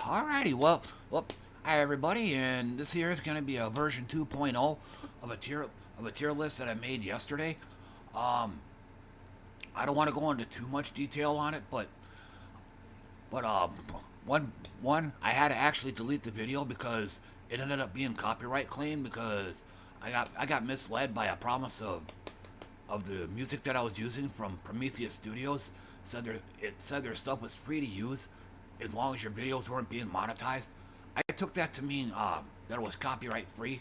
Alrighty, well, hi everybody, and this here is going to be a version 2.0 of a tier list that I made yesterday. Um, I don't want to go into too much detail on it, but one one I had to actually delete the video because it ended up being copyright claim because I got misled by a promise of the music that I was using from Prometheus Studios. It said their stuff was free to use as long as your videos weren't being monetized. I took that to mean that it was copyright free.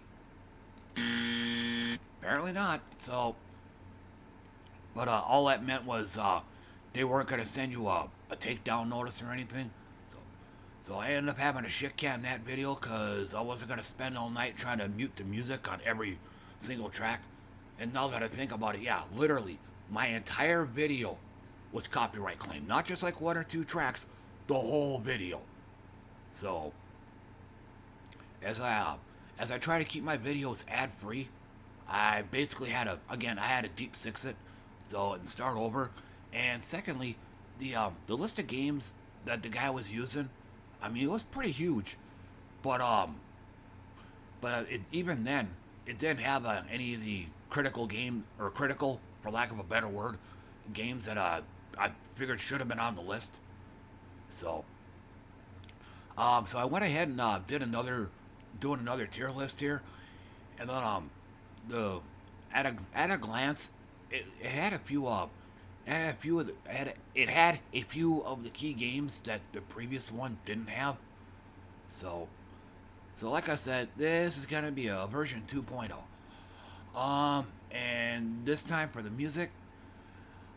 Apparently not. So, but all that meant was they weren't gonna send you a takedown notice or anything. So, so I ended up having to shit can that video because I wasn't gonna spend all night trying to mute the music on every single track. And now that I think about it, yeah, literally, my entire video was copyright claimed. Not just like one or two tracks, the whole video. So, as I try to keep my videos ad free, I basically had to deep six it, so and start over. And secondly, the list of games that the guy was using, I mean, it was pretty huge, but even then, it didn't have any of the critical, for lack of a better word, games that I figured should have been on the list. So, so I went ahead and doing another tier list here, and then at a glance, it had a few it had a few of the key games that the previous one didn't have. So, like I said, this is gonna be a version 2.0. And this time for the music,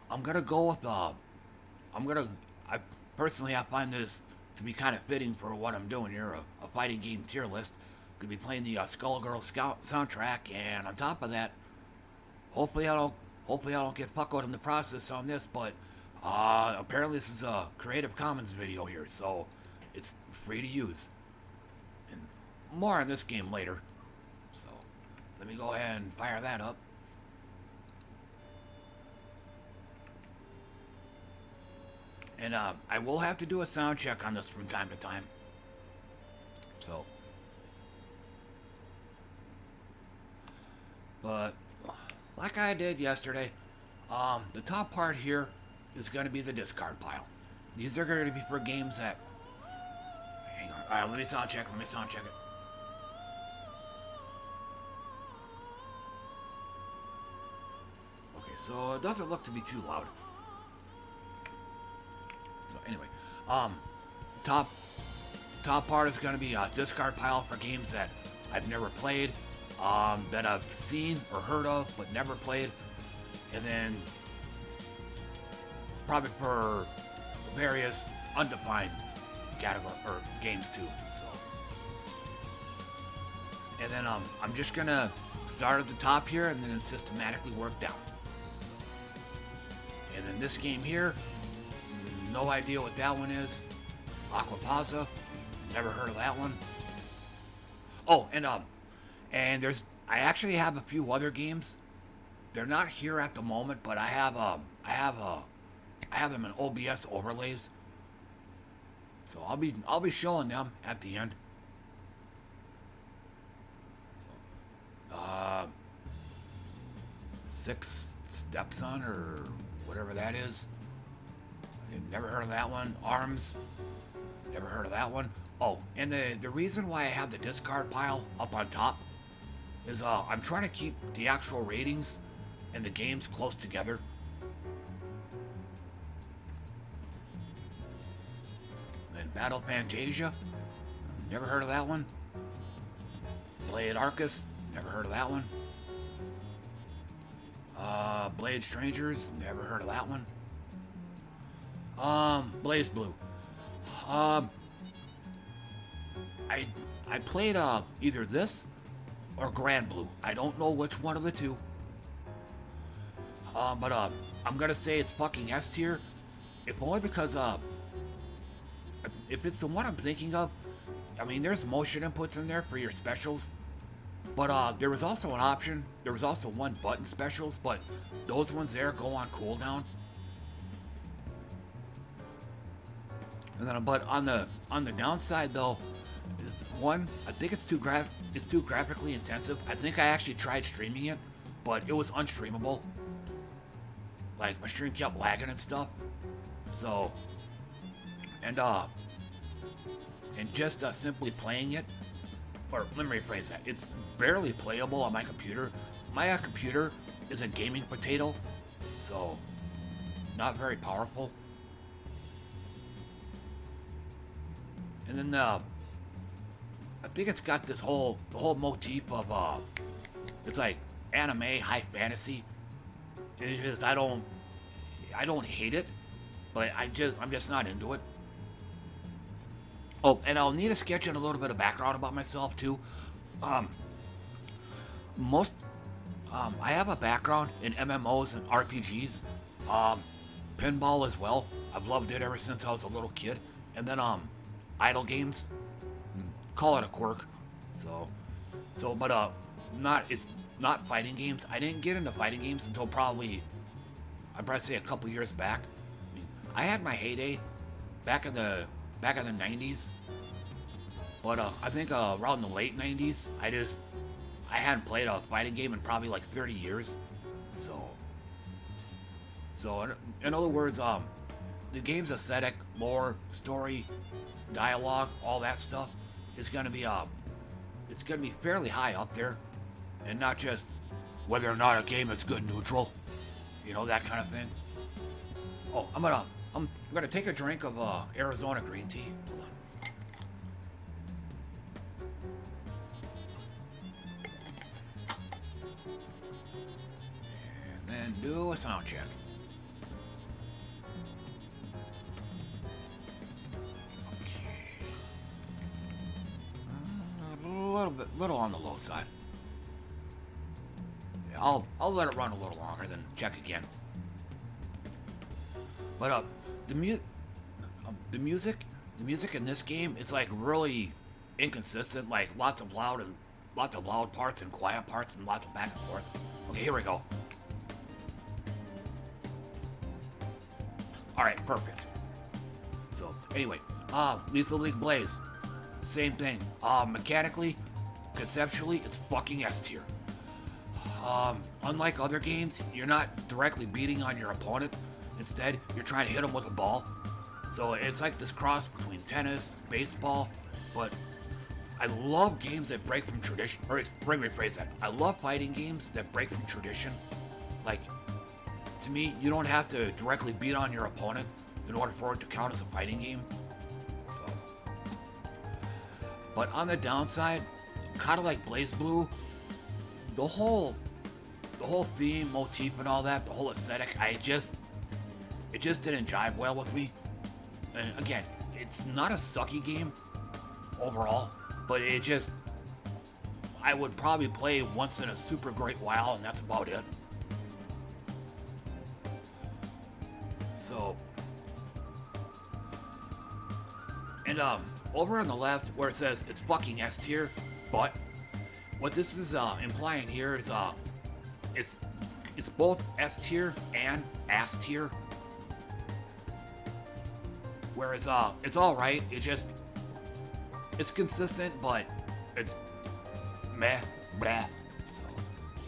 I'm gonna go with I personally I find this to be kind of fitting for what I'm doing here, a fighting game tier list. Gonna be playing the Skullgirl Scout soundtrack, and on top of that, hopefully I don't get fucked in the process on this, but apparently this is a Creative Commons video here, so it's free to use. And more on this game later. So let me go ahead and fire that up. And I will have to do a sound check on this from time to time. So, but like I did yesterday, the top part here is going to be the discard pile. These are going to be for games that. Hang on. All right, let me sound check it. Okay, so it doesn't look to be too loud. So anyway, top part is going to be a discard pile for games that I've never played, that I've seen or heard of but never played, and then probably for various undefined category or games too. So, and then I'm just gonna start at the top here and then systematically work down. And then this game here. No idea what that one is. Aquapazza, never heard of that one. Oh, and I actually have a few other games. They're not here at the moment, but I have them in OBS overlays. So I'll be showing them at the end. So, Six Stepson or whatever that is. Never heard of that one. ARMS. Never heard of that one. Oh, and the reason why I have the discard pile up on top is I'm trying to keep the actual ratings and the games close together. Then Battle Fantasia. Never heard of that one. Blade Arcus. Never heard of that one. Blade Strangers. Never heard of that one. Blaze Blue. I played either this or Grand Blue. I don't know which one of the two. But I'm gonna say it's fucking S tier, if only because if it's the one I'm thinking of, I mean there's motion inputs in there for your specials, but there was also an option. There was also one button specials, but those ones there go on cooldown. And then, but on the downside though, is one, I think it's too graphically intensive. I think I actually tried streaming it, but it was unstreamable. Like my stream kept lagging and stuff. So, and just simply playing it, or let me rephrase that, it's barely playable on my computer. My computer is a gaming potato, so not very powerful. And then I think it's got the whole motif of it's like anime high fantasy. It's just I don't hate it, but I'm just not into it. Oh, and I'll need to sketch in a little bit of background about myself too. I have a background in MMOs and RPGs, pinball as well. I've loved it ever since I was a little kid. And then idle games, call it a quirk. But it's not fighting games. I didn't get into fighting games until I'd probably say a couple years back. I mean, I had my heyday back in the 90s, but I think around the late 90s, I hadn't played a fighting game in probably like 30 years. So in other words, the game's aesthetic, lore, story, dialogue, all that stuff is gonna be fairly high up there, and not just whether or not a game is good neutral, that kind of thing. Oh, I'm gonna take a drink of Arizona green tea. Hold on. And then do a sound check. Little on the low side. Yeah, I'll let it run a little longer, then check again. But the music in this game is like really inconsistent. Like lots of loud parts and quiet parts and lots of back and forth. Okay, here we go. All right, perfect. So anyway, Lethal League Blaze, same thing. Mechanically, conceptually, it's fucking S tier. Unlike other games, you're not directly beating on your opponent. Instead, you're trying to hit them with a ball. So it's like this cross between tennis, baseball, but I love games that break from tradition. Or let me rephrase that. I love fighting games that break from tradition. Like, to me, you don't have to directly beat on your opponent in order for it to count as a fighting game. So, but on the downside, kind of like BlazBlue, the whole theme, motif, and all that, the whole aesthetic, it just didn't jive well with me. And again, it's not a sucky game overall, but I would probably play once in a super great while, and that's about it. So, and over on the left where it says it's fucking S tier, but what this is implying here is it's both S tier and ass tier. Whereas it's all right. It's consistent, but it's meh, blah. So,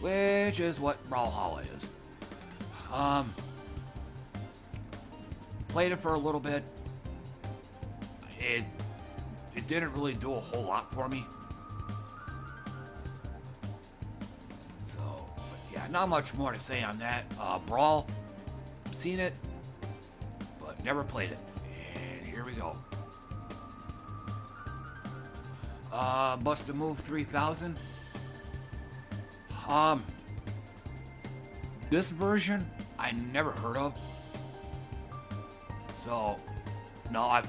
which is what Brawlhalla is. Played it for a little bit. It didn't really do a whole lot for me. So, but yeah, not much more to say on that. Brawl, seen it, but never played it. And here we go. Bust a Move 3000. This version I never heard of. So, no,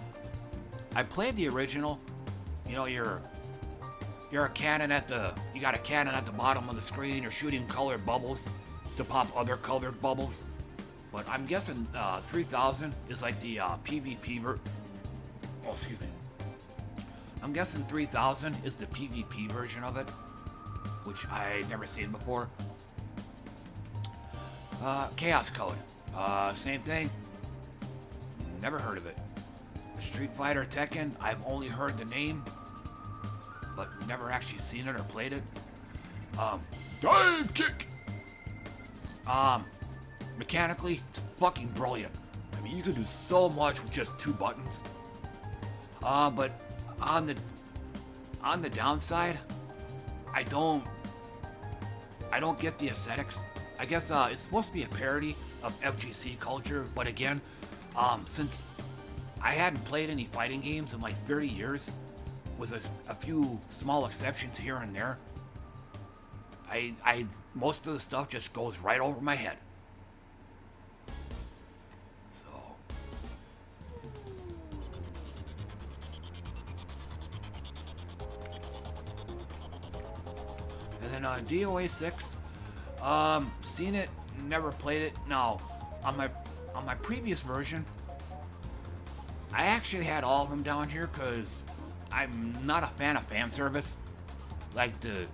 I played the original. You know, you're a cannon you got a cannon at the bottom of the screen. You're shooting colored bubbles to pop other colored bubbles. But I'm guessing 3000 is like the PvP oh, excuse me. I'm guessing 3000 is the PvP version of it, which I never seen before. Chaos Code, same thing. Never heard of it. Street Fighter, Tekken, I've only heard the name, but never actually seen it or played it. Dive kick! Mechanically, it's fucking brilliant. I mean, you can do so much with just 2 buttons. But on the downside, I don't get the aesthetics. I guess it's supposed to be a parody of FGC culture, but again, since I hadn't played any fighting games in like 30 years, with a few small exceptions here and there, I most of the stuff just goes right over my head. So, and then DOA 6, seen it, never played it. Now, on my previous version, I actually had all of them down here because I'm not a fan of fan service, like the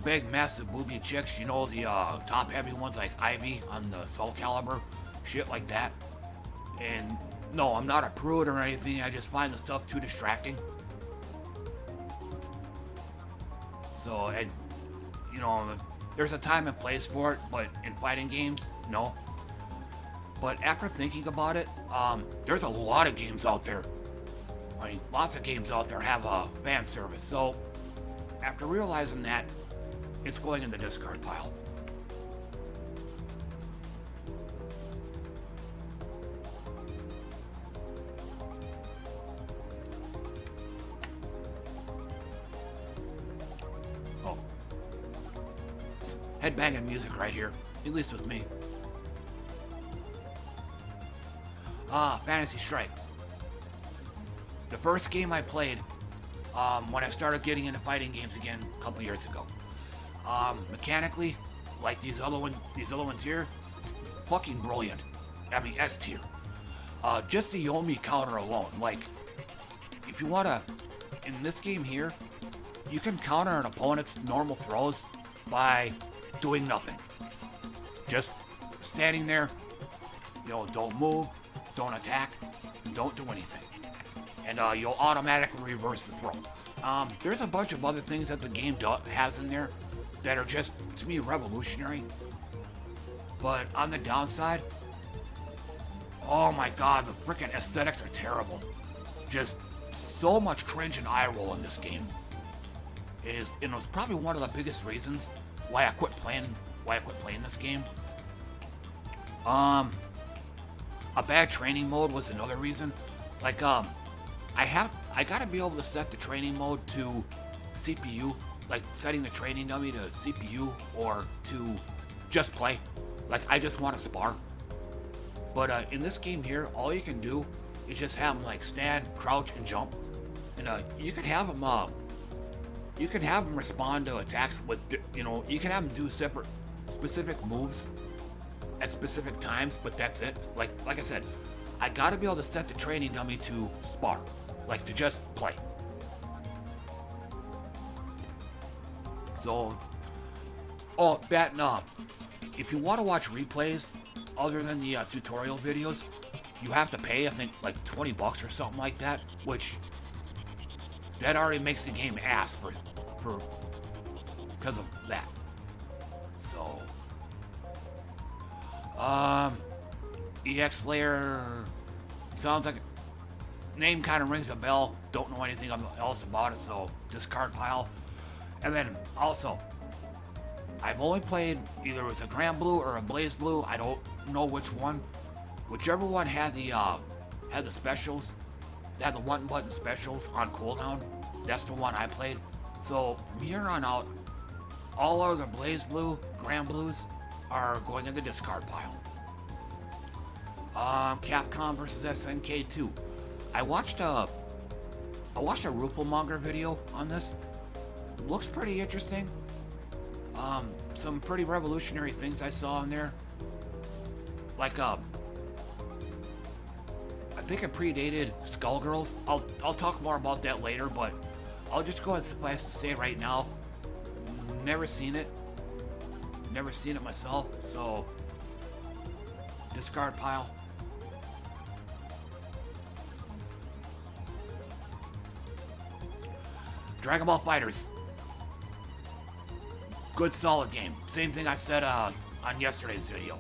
big massive booby chicks, you know, the top heavy ones like Ivy on the Soul Calibur, shit like that. And no, I'm not a prude or anything, I just find the stuff too distracting. So, and, you know, there's a time and place for it, but in fighting games, no. But after thinking about it, there's a lot of games out there. I mean, lots of games out there have a fan service. So, after realizing that, it's going in the discard pile. Oh. Some headbanging music right here, at least with me. Fantasy Strike. The first game I played when I started getting into fighting games again a couple years ago. Mechanically, like these other ones here, it's fucking brilliant. I mean, S tier. Just the Yomi counter alone, like, if you wanna, in this game here, you can counter an opponent's normal throws by doing nothing. Just standing there, you know, don't move, don't attack, don't do anything. And you'll automatically reverse the throw. There's a bunch of other things that the game has in there that are just, to me, revolutionary. But on the downside, oh my god, the freaking aesthetics are terrible. Just so much cringe and eye roll in this game. And it was probably one of the biggest reasons why I quit playing this game. A bad training mode was another reason. Like, I gotta be able to set the training mode to CPU, like setting the training dummy to CPU or to just play. Like, I just want to spar. But in this game here, all you can do is just have them like stand, crouch, and jump. And you can have them respond to attacks with, you know, you can have them do specific moves at specific times, but that's it. Like I said, I gotta be able to set the training dummy to spar, like to just play. So, if you want to watch replays other than the tutorial videos, you have to pay, I think, like $20 or something like that, which that already makes the game ass for because of that. So, EX Layer sounds like name kind of rings a bell. Don't know anything else about it, so discard pile. And then also, I've only played either with a Grand Blue or a Blaze Blue. I don't know which one. Whichever one had the specials, had the one-button specials on cooldown. That's the one I played. So from here on out, all other Blaze Blue, Grand Blues are going in the discard pile. Capcom versus Snk Too. I watched a Rupelmonger video on this. Looks pretty interesting. Some pretty revolutionary things I saw in there. Like, I think it predated Skullgirls. I'll talk more about that later, but I'll just go ahead and suffice to say right now, never seen it myself, so discard pile. Dragon Ball Fighterz. Good, solid game. Same thing I said on yesterday's video.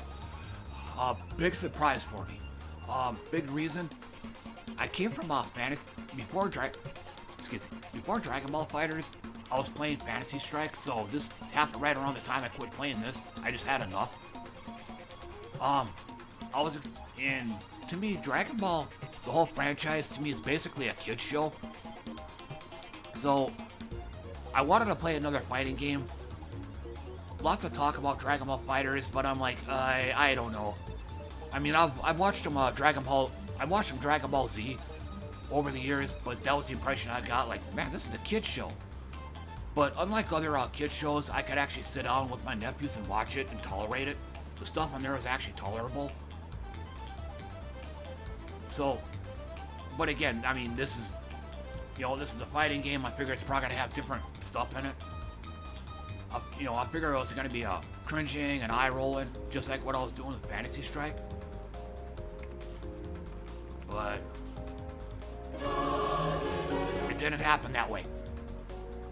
Big surprise for me. Big reason. I came from fantasy before Dragon Ball Fighterz. I was playing Fantasy Strike, so this happened right around the time I quit playing this. I just had enough. To me, Dragon Ball, the whole franchise, to me is basically a kid's show. So, I wanted to play another fighting game. Lots of talk about Dragon Ball Fighterz, but I'm like, I don't know. I mean, I've watched them Dragon Ball Z over the years, but that was the impression I got. Like, man, this is a kid's show. But unlike other kids shows, I could actually sit down with my nephews and watch it and tolerate it. The stuff on there is actually tolerable. So, but again, I mean, this is a fighting game. I figure it's probably gonna have different stuff in it. I figure it was gonna be cringing and eye rolling, just like what I was doing with Fantasy Strike. But it didn't happen that way.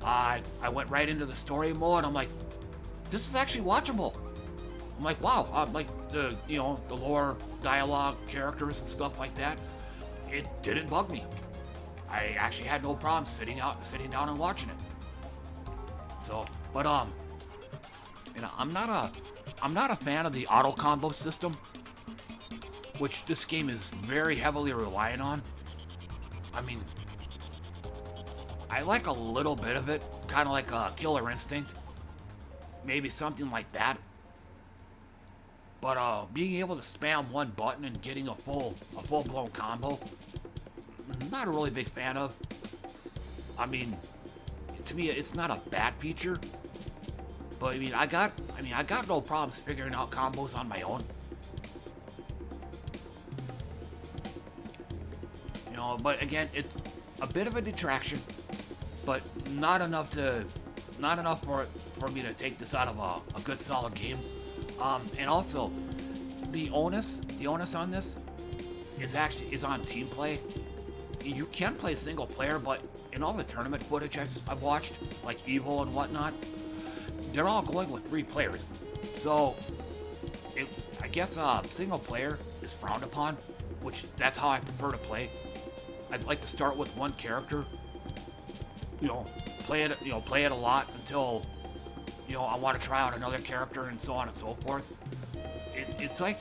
I went right into the story mode. I'm like, this is actually watchable. I'm like, wow. Like the lore, dialogue, characters, and stuff like that. It didn't bug me. I actually had no problem sitting down and watching it. So, but I'm not a fan of the auto combo system, which this game is very heavily reliant on. I mean, I like a little bit of it, kind of like a Killer Instinct, maybe something like that. But being able to spam one button and getting a full-blown combo, I'm not a really big fan of. I mean, to me, it's not a bad feature. But I got no problems figuring out combos on my own. But again, it's a bit of a detraction, but not enough for me to take this out of a good solid game. And also, the onus on this is on team play. You can play single player, but in all the tournament footage I've watched, like Evo and whatnot, they're all going with 3 players. So, I guess single player is frowned upon, which that's how I prefer to play. I'd like to start with one character, play it a lot until, I want to try out another character and so on and so forth. It's like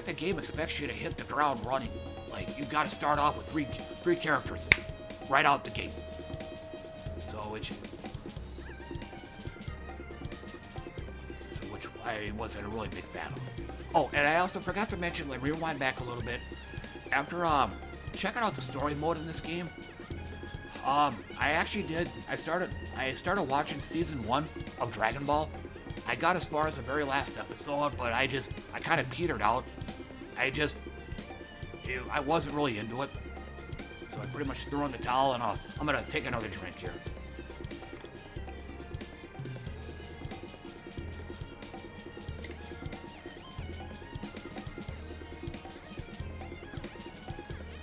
the game expects you to hit the ground running. Like, you've got to start off with three characters right out the gate. So which I wasn't a really big fan of. Oh, and I also forgot to mention, like, rewind back a little bit. After checking out the story mode in this game, I actually did. I started watching season 1 of Dragon Ball. I got as far as the very last episode, but I kind of petered out. I wasn't really into it, so I pretty much threw in the towel, and I'm gonna take another drink here.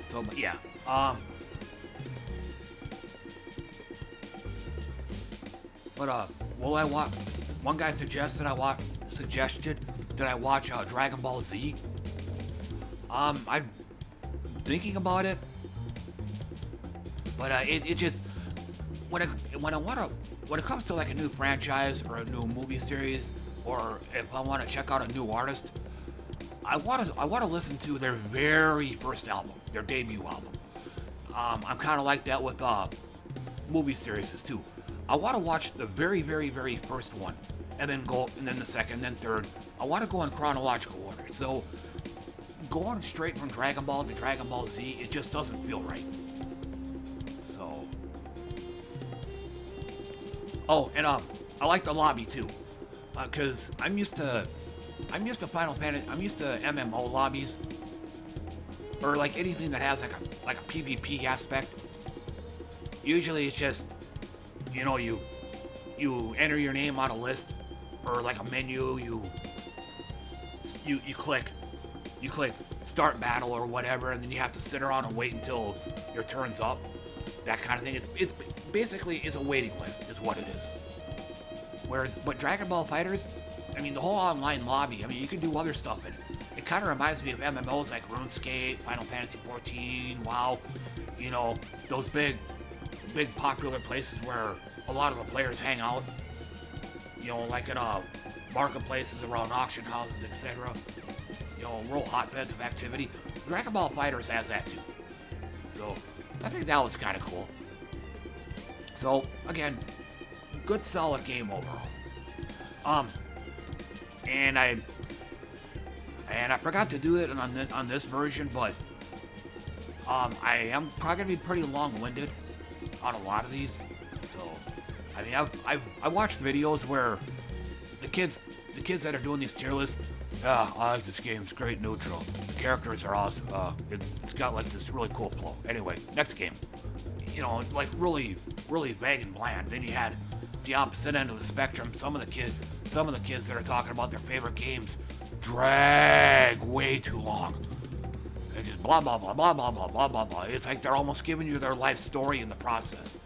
So, but yeah, will I watch? One guy suggested that I watch Dragon Ball Z. I'm thinking about it, but it just when it comes to like a new franchise or a new movie series, or if I want to check out a new artist, I want to listen to their very first album, their debut album. I'm kind of like that with movie series too. I want to watch the very, very, very first one, and then the second, and then third. I want to go in chronological order. So going straight from Dragon Ball to Dragon Ball Z, it just doesn't feel right. So, oh, and I like the lobby too, because I'm used to Final Fantasy. I'm used to MMO lobbies, or like anything that has like a PvP aspect. Usually it's just, you enter your name on a list, or like a menu. You click start battle or whatever, and then you have to sit around and wait until your turn's up. that kind of thing. It's basically is a waiting list, is what it is. But Dragon Ball Fighterz, I mean, the whole online lobby, I mean, you can do other stuff in it. It kind of reminds me of MMOs like RuneScape, Final Fantasy XIV, WoW, you know, those big popular places where a lot of the players hang out, you know, like in marketplaces around auction houses, etc. You know, real hotbeds of activity. Dragon Ball Fighterz has that too. So, I think that was kind of cool. So, again, good solid game overall. And I forgot to do it on this version, but I am probably gonna be pretty long-winded on a lot of these. So, I mean, I watched videos where the kids that are doing these tier lists, yeah, I like this game. It's great neutral. The characters are awesome. It's got like this really cool flow. Anyway, next game. You know, like really vague and bland. Then you had the opposite end of the spectrum. Some of the kids that are talking about their favorite games drag way too long. They just blah blah blah blah blah blah blah blah blah. It's like they're almost giving you their life story in the process.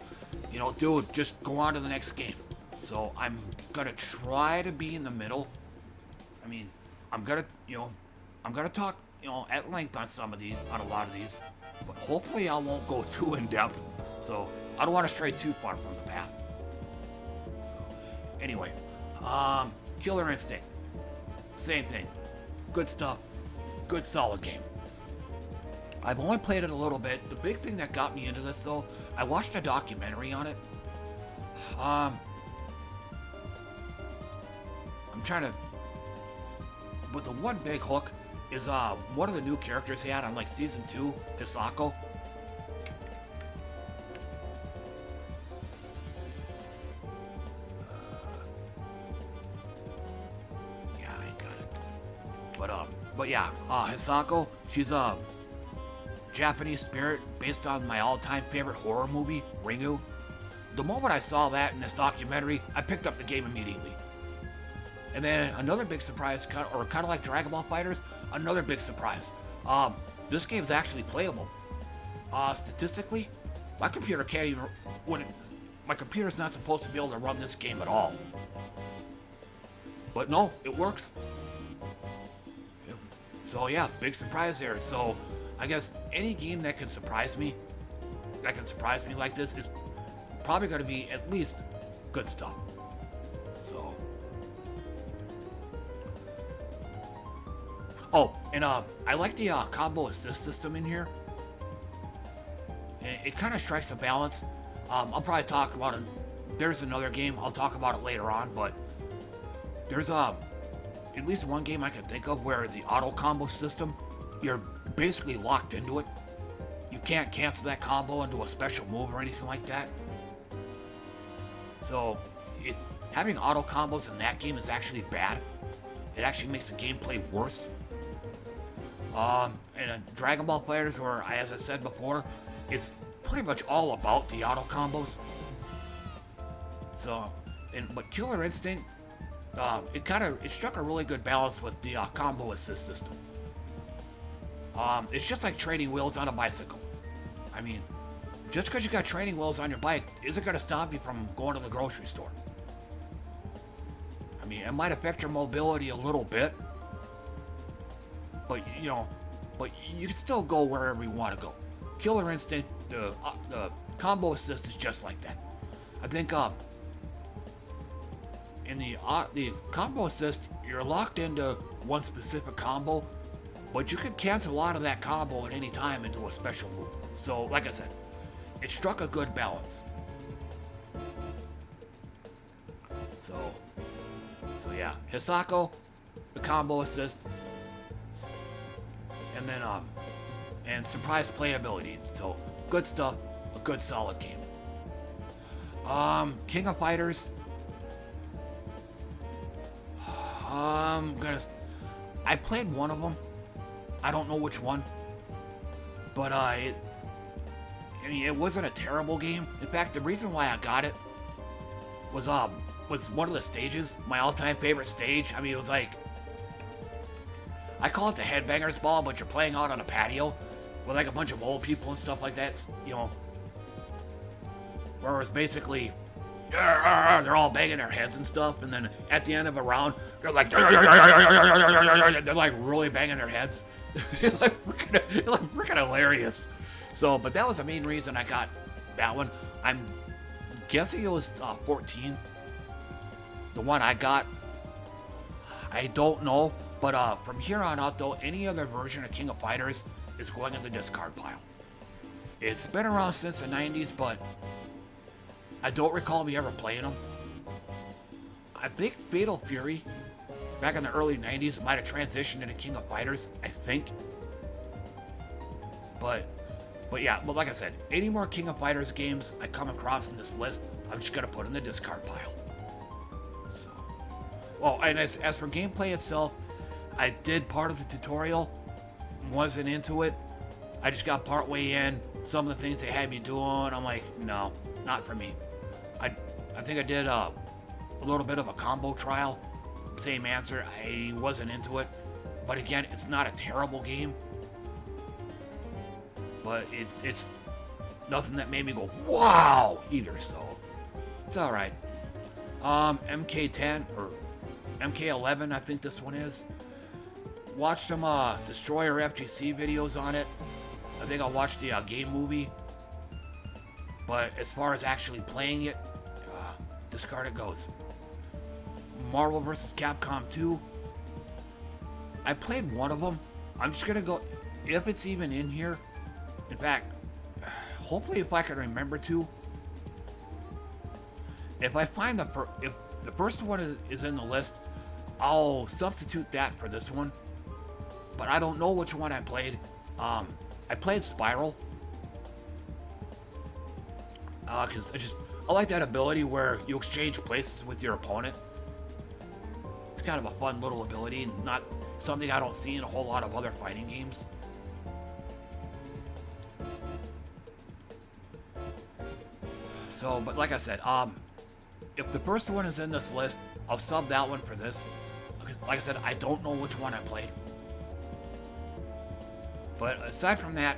You know, dude, just go on to the next game. So I'm gonna try to be in the middle. I mean, I'm gonna talk, you know, at length on a lot of these, but hopefully I won't go too in depth. So I don't want to stray too far from the path. So anyway, Killer Instinct, same thing, good stuff, good solid game. I've only played it a little bit. The big thing that got me into this though, I watched a documentary on it. I'm trying to, but the one big hook is one of the new characters he had on like season 2, Hisako. Yeah, I got it. But yeah, Hisako, she's a Japanese spirit based on my all-time favorite horror movie, Ringu. The moment I saw that in this documentary, I picked up the game immediately. And then another big surprise, kind of like Dragon Ball Fighterz, another big surprise. This game's actually playable. Statistically, my computer can't even, my computer's not supposed to be able to run this game at all. But no, it works. So yeah, big surprise there. So I guess any game that can surprise me like this is probably going to be at least good stuff. So. Oh, and I like the combo assist system in here. It kind of strikes a balance. I'll probably talk about it. There's another game, I'll talk about it later on, but there's at least one game I can think of where the auto combo system, you're basically locked into it. You can't cancel that combo into a special move or anything like that. So having auto combos in that game is actually bad. It actually makes the gameplay worse. And Dragon Ball Fighterz, where, as I said before, it's pretty much all about the auto combos. So, but Killer Instinct, it struck a really good balance with the combo assist system. It's just like training wheels on a bicycle. I mean, just because you got training wheels on your bike isn't going to stop you from going to the grocery store. I mean, it might affect your mobility a little bit, but you can still go wherever you want to go. Killer Instinct, the combo assist is just like that. I think in the combo assist, you're locked into one specific combo, but you can cancel a lot of that combo at any time into a special move. So, like I said, it struck a good balance. So yeah, Hisako, the combo assist, and then and surprise playability. So good stuff, a good solid game. King of Fighters. I played one of them. I don't know which one, but it wasn't a terrible game. In fact, the reason why I got it was one of the stages, my all-time favorite stage. I mean, it was like, I call it the Headbangers Ball, but you're playing out on a patio with like a bunch of old people and stuff like that, you know. where it was basically they're all banging their heads and stuff, and then at the end of a round, they're like they're like really banging their heads. like freaking hilarious. So, but that was the main reason I got that one. I'm guessing it was 14. The one I got, I don't know, but from here on out though, any other version of King of Fighters is going in the discard pile. It's been around since the 90s, but I don't recall me ever playing them. I think Fatal Fury, back in the early 90s, might have transitioned into King of Fighters, I think. But yeah, like I said, any more King of Fighters games I come across in this list, I'm just gonna put in the discard pile. So, well, and as for gameplay itself, I did part of the tutorial, wasn't into it. I just got part way in. Some of the things they had me doing, I'm like, no, not for me. I think I did a little bit of a combo trial. Same answer. I wasn't into it. But again, it's not a terrible game. But it's nothing that made me go, wow, either, so it's alright. MK10 or MK11, I think this one is. Watched some Destroyer FGC videos on it. I think I'll watch the game movie. But as far as actually playing it, discard it goes. Marvel vs. Capcom 2. I played one of them. I'm just gonna go, if it's even in here. In fact, hopefully if I can remember to. If I find if the first one is in the list, I'll substitute that for this one. But I don't know which one I played. I played Spiral. Because I like that ability where you exchange places with your opponent. It's kind of a fun little ability, and not something I don't see in a whole lot of other fighting games. So, but like I said, if the first one is in this list, I'll sub that one for this. Like I said, I don't know which one I played. But aside from that,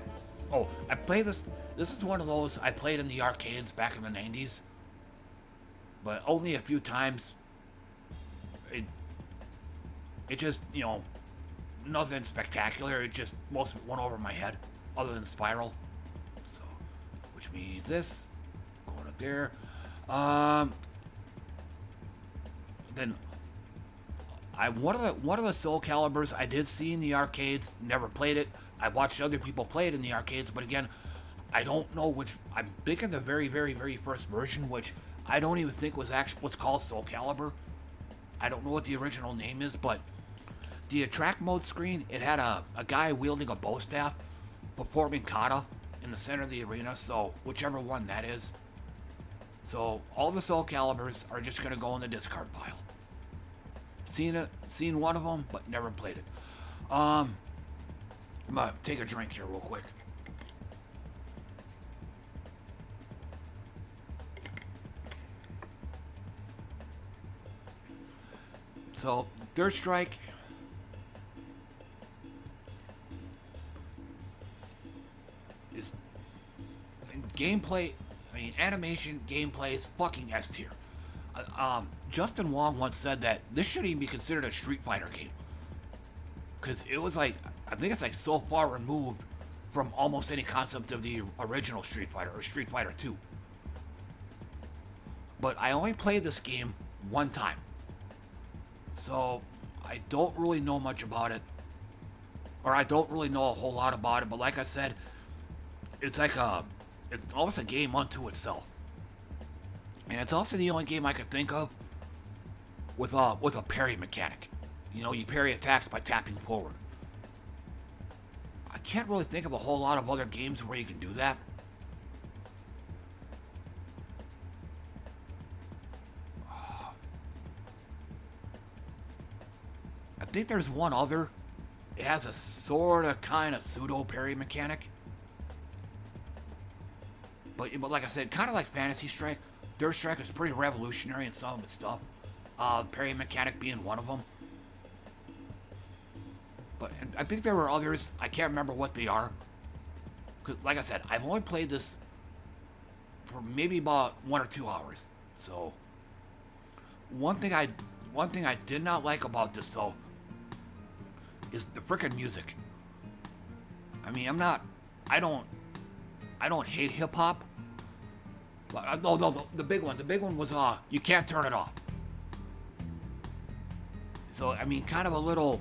oh, I played this. This is one of those I played in the arcades back in the 90s. But only a few times. It just, you know, nothing spectacular. It just, most of it went over my head, other than Spiral. So, which means this. Going up there. Then one of the Soul Calibers I did see in the arcades, never played it. I watched other people play it in the arcades, but again, I don't know which. I'm thinking the very, very, very first version, which I don't even think was actually what's called Soul Calibur. I don't know what the original name is, but the attract mode screen, it had a guy wielding a bow staff performing kata in the center of the arena, so whichever one that is. So all the Soul Calibers are just gonna go in the discard pile. Seen one of them, but never played it. I'm gonna take a drink here real quick. So, Third Strike is gameplay. I mean, animation, gameplay is fucking S tier. Justin Wong once said that this shouldn't even be considered a Street Fighter game. Because it was like, I think it's like so far removed from almost any concept of the original Street Fighter or Street Fighter 2. But I only played this game one time. So, I don't really know much about it. Or I don't really know a whole lot about it, but like I said, it's like it's almost a game unto itself. And it's also the only game I could think of with a parry mechanic. You know, you parry attacks by tapping forward. I can't really think of a whole lot of other games where you can do that. I think there's one other. It has a sort of kind of pseudo parry mechanic. But like I said, kind of like Fantasy Strike, Third Strike is pretty revolutionary in some of its stuff. Parry mechanic being one of them. But I think there were others. I can't remember what they are. Cause like I said, I've only played this for maybe about 1 or 2 hours. So one thing I did not like about this though is the frickin' music. I mean, I don't hate hip hop. But no, the big one was you can't turn it off. So I mean, kind of a little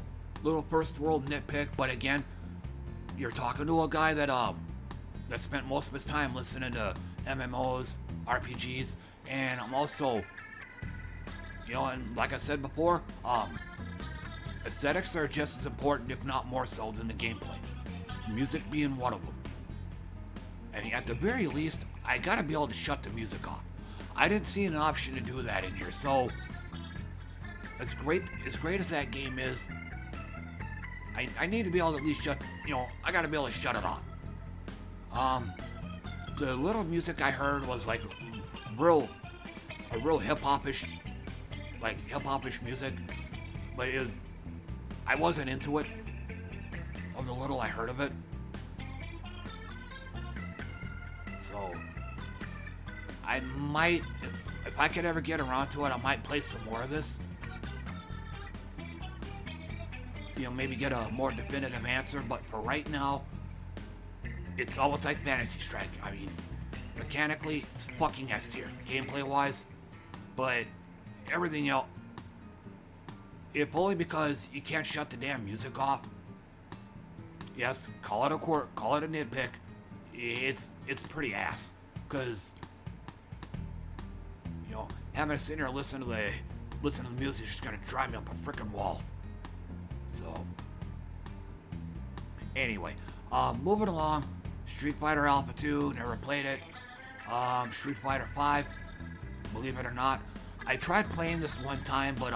first world nitpick, but again, you're talking to a guy that spent most of his time listening to MMOs, RPGs, and I'm also, you know, and like I said before, aesthetics are just as important, if not more so, than the gameplay. Music being one of them. I mean, at the very least, I gotta be able to shut the music off. I didn't see an option to do that in here, so as great as that game is, I need to be able to at least I gotta be able to shut it off. The little music I heard was like a real hip-hop-ish music, but I wasn't into it, of the little I heard of it. So I might, if I could ever get around to it, I might play some more of this. You know, maybe get a more definitive answer, but for right now, it's almost like Fantasy Strike. I mean, mechanically, it's fucking S tier, gameplay-wise, but everything else, if only because you can't shut the damn music off. Yes, call it a nitpick. It's pretty ass, because, you know, having to sit here and listen to the music is just gonna drive me up a freaking wall. So, anyway, moving along. Street Fighter Alpha 2, never played it. Street Fighter 5, believe it or not. I tried playing this one time, but,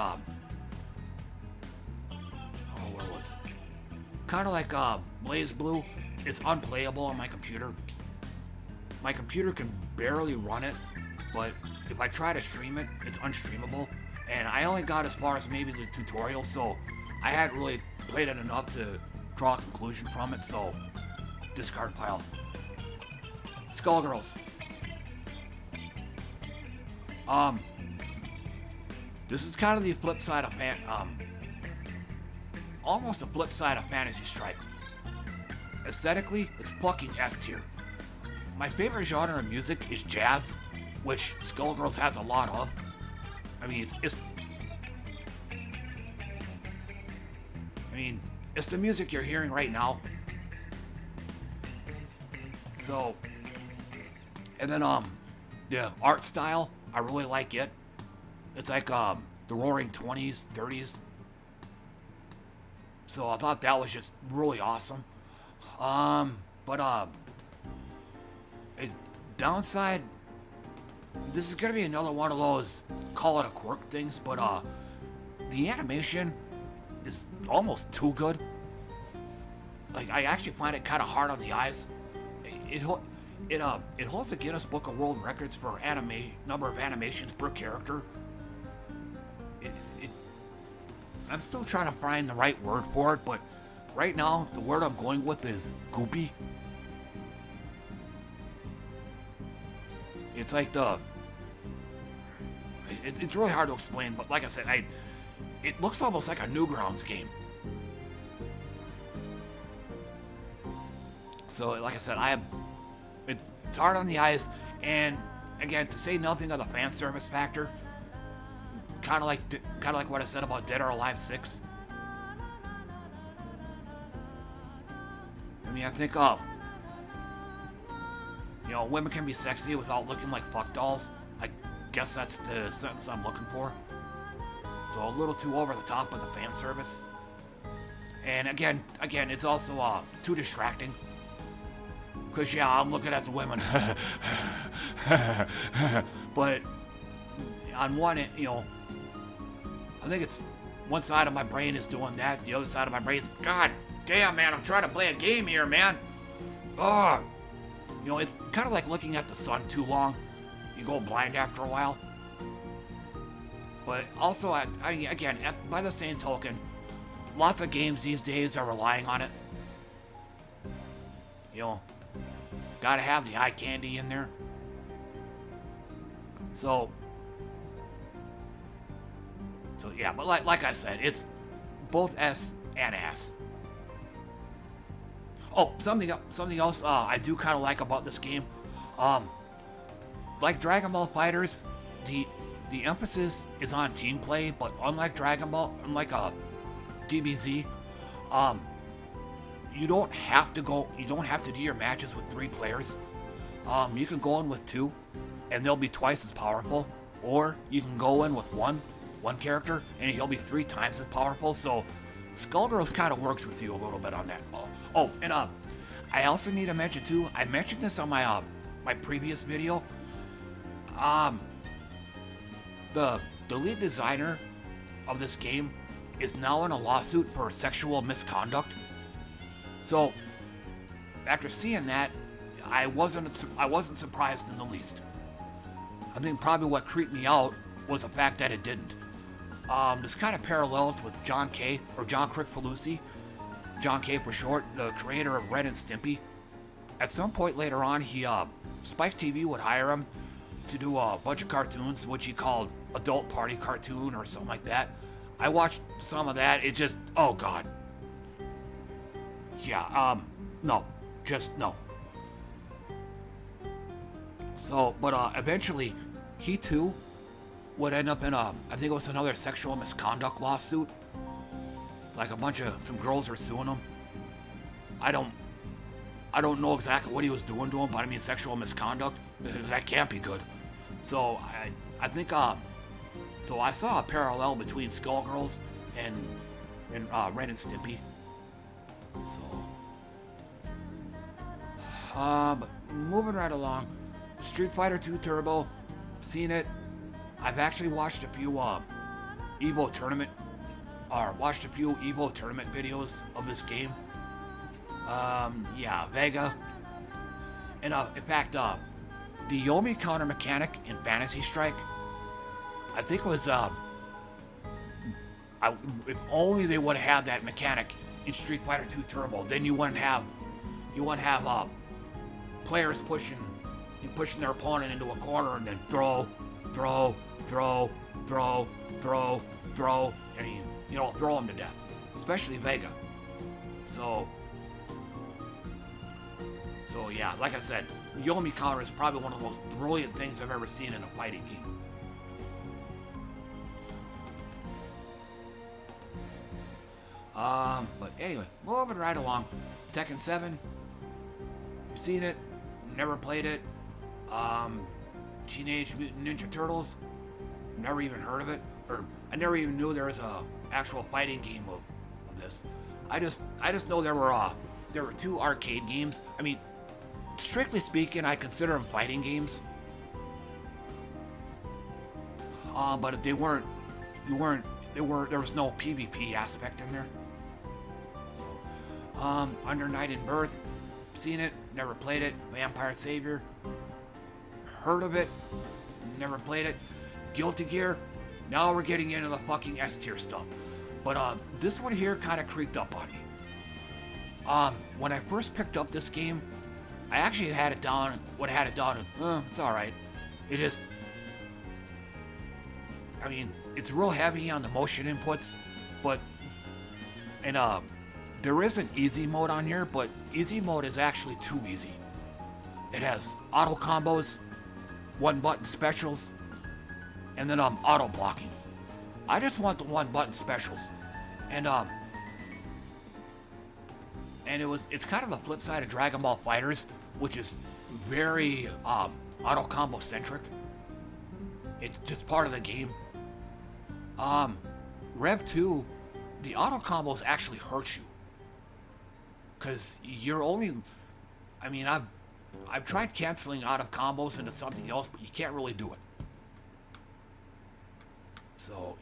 where was it? Kind of like, Blaze Blue. It's unplayable on my computer. My computer can barely run it, but if I try to stream it, it's unstreamable. And I only got as far as maybe the tutorial, so I hadn't really played it enough to draw a conclusion from it, so discard pile. Skullgirls. This is kind of the flip side of almost the flip side of Fantasy Strike. Aesthetically, it's fucking S tier. My favorite genre of music is jazz, which Skullgirls has a lot of. I mean, it's the music you're hearing right now. So, and then the art style, I really like it. It's like the Roaring 20s, 30s. So I thought that was just really awesome. But a downside, this is gonna be another one of those call it a quirk things, but the animation is almost too good. Like, I actually find it kind of hard on the eyes. It holds the Guinness Book of World Records for number of animations per character. I'm still trying to find the right word for it, but right now the word I'm going with is goopy. It's like it's really hard to explain, but like I said, it looks almost like a Newgrounds game. So, like I said, it's hard on the eyes, and again, to say nothing of the fan service factor, kind of like what I said about Dead or Alive 6. I mean, I think, women can be sexy without looking like fuck dolls. I guess that's the sentence I'm looking for. So a little too over the top with the fan service. And again, it's also too distracting. Because, yeah, I'm looking at the women. But on one end, I think it's one side of my brain is doing that. The other side of my brain is, God damn, man, I'm trying to play a game here, man. Oh, it's kind of like looking at the sun too long. You go blind after a while. But also, by the same token, lots of games these days are relying on it. Gotta have the eye candy in there. So yeah, but like I said, it's both S and S. Oh, something else I do kind of like about this game, like Dragon Ball Fighterz, the emphasis is on team play, but unlike Dragon Ball, unlike DBZ, you don't have to do your matches with 3 players. You can go in with 2, and they'll be twice as powerful, or you can go in with one character, and he'll be 3 times as powerful. So Skullgirls kind of works with you a little bit on that. Oh, and I also need to mention too, I mentioned this on my my previous video. The lead designer of this game is now in a lawsuit for sexual misconduct. So after seeing that, I wasn't surprised in the least. I think probably what creeped me out was the fact that it didn't. This kind of parallels with John K. or John Kricfalusi, John K. for short, the creator of Ren and Stimpy. At some point later on, Spike TV would hire him to do a bunch of cartoons, which he called Adult Party Cartoon or something like that. I watched some of that. It just, oh god. Yeah, no. Just no. So, but eventually, he too would end up in I think it was another sexual misconduct lawsuit. Like some girls were suing him. I don't know exactly what he was doing to him, but I mean sexual misconduct, that can't be good. So I think so I saw a parallel between Skullgirls and Ren and Stimpy. So but moving right along, Street Fighter 2 Turbo, seen it. I've actually watched a few Evo tournament videos of this game. Yeah, Vega. And in fact, the Yomi counter mechanic in Fantasy Strike, I think it was if only they would have had that mechanic in Street Fighter 2 Turbo, then you wouldn't have players pushing their opponent into a corner and then throw, and throw them to death, especially Vega. So yeah, like I said, Yomi counter is probably one of the most brilliant things I've ever seen in a fighting game. But anyway, moving right along. Tekken 7, seen it, never played it. Teenage Mutant Ninja Turtles, never even heard of it, or I never even knew there was a actual fighting game of this. I just know there were 2 arcade games. I mean, strictly speaking, I consider them fighting games. But there was no PvP aspect in there. So, Under Night in Birth, seen it, never played it. Vampire Savior, heard of it, never played it. Guilty Gear, now we're getting into the fucking S tier stuff. But this one here kind of creeped up on me. When I first picked up this game, I actually had it down, and it's alright. It just, I mean, it's real heavy on the motion inputs, and there is an easy mode on here, but easy mode is actually too easy. It has auto combos, 1-button specials, and then auto blocking. I just want the 1-button specials, and it's kind of the flip side of Dragon Ball Fighterz, which is very auto combo centric. It's just part of the game. Rev 2, the auto combos actually hurt you, because you're only, I mean, I've tried canceling out of combos into something else, but you can't really do it. So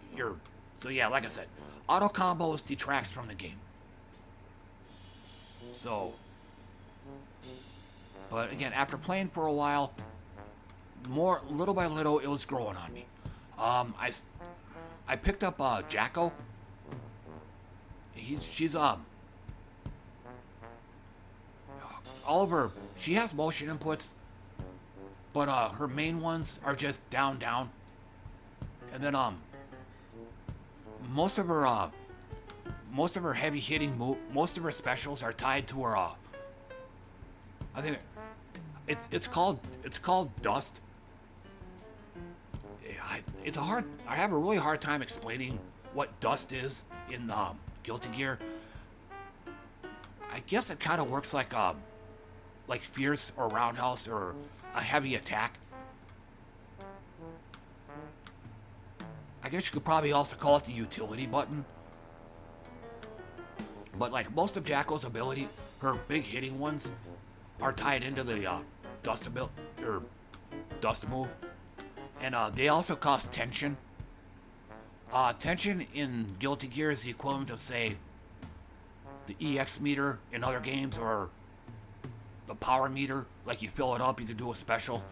yeah, like I said, auto combos detracts from the game. So, but again, after playing for a while, little by little, it was growing on me. I picked up Jacko. She's all of her, she has motion inputs, but her main ones are just down, down. And then most of her heavy hitting most of her specials are tied to her I think it's called Dust. I have a really hard time explaining what Dust is in Guilty Gear. I guess it kind of works like Fierce or Roundhouse or a heavy attack. I guess you could probably also call it the utility button. But like most of Jacko's ability, her big hitting ones are tied into the Dust move. And they also cause tension. Tension in Guilty Gear is the equivalent of, say, the EX meter in other games, or the power meter. Like you fill it up, you can do a special.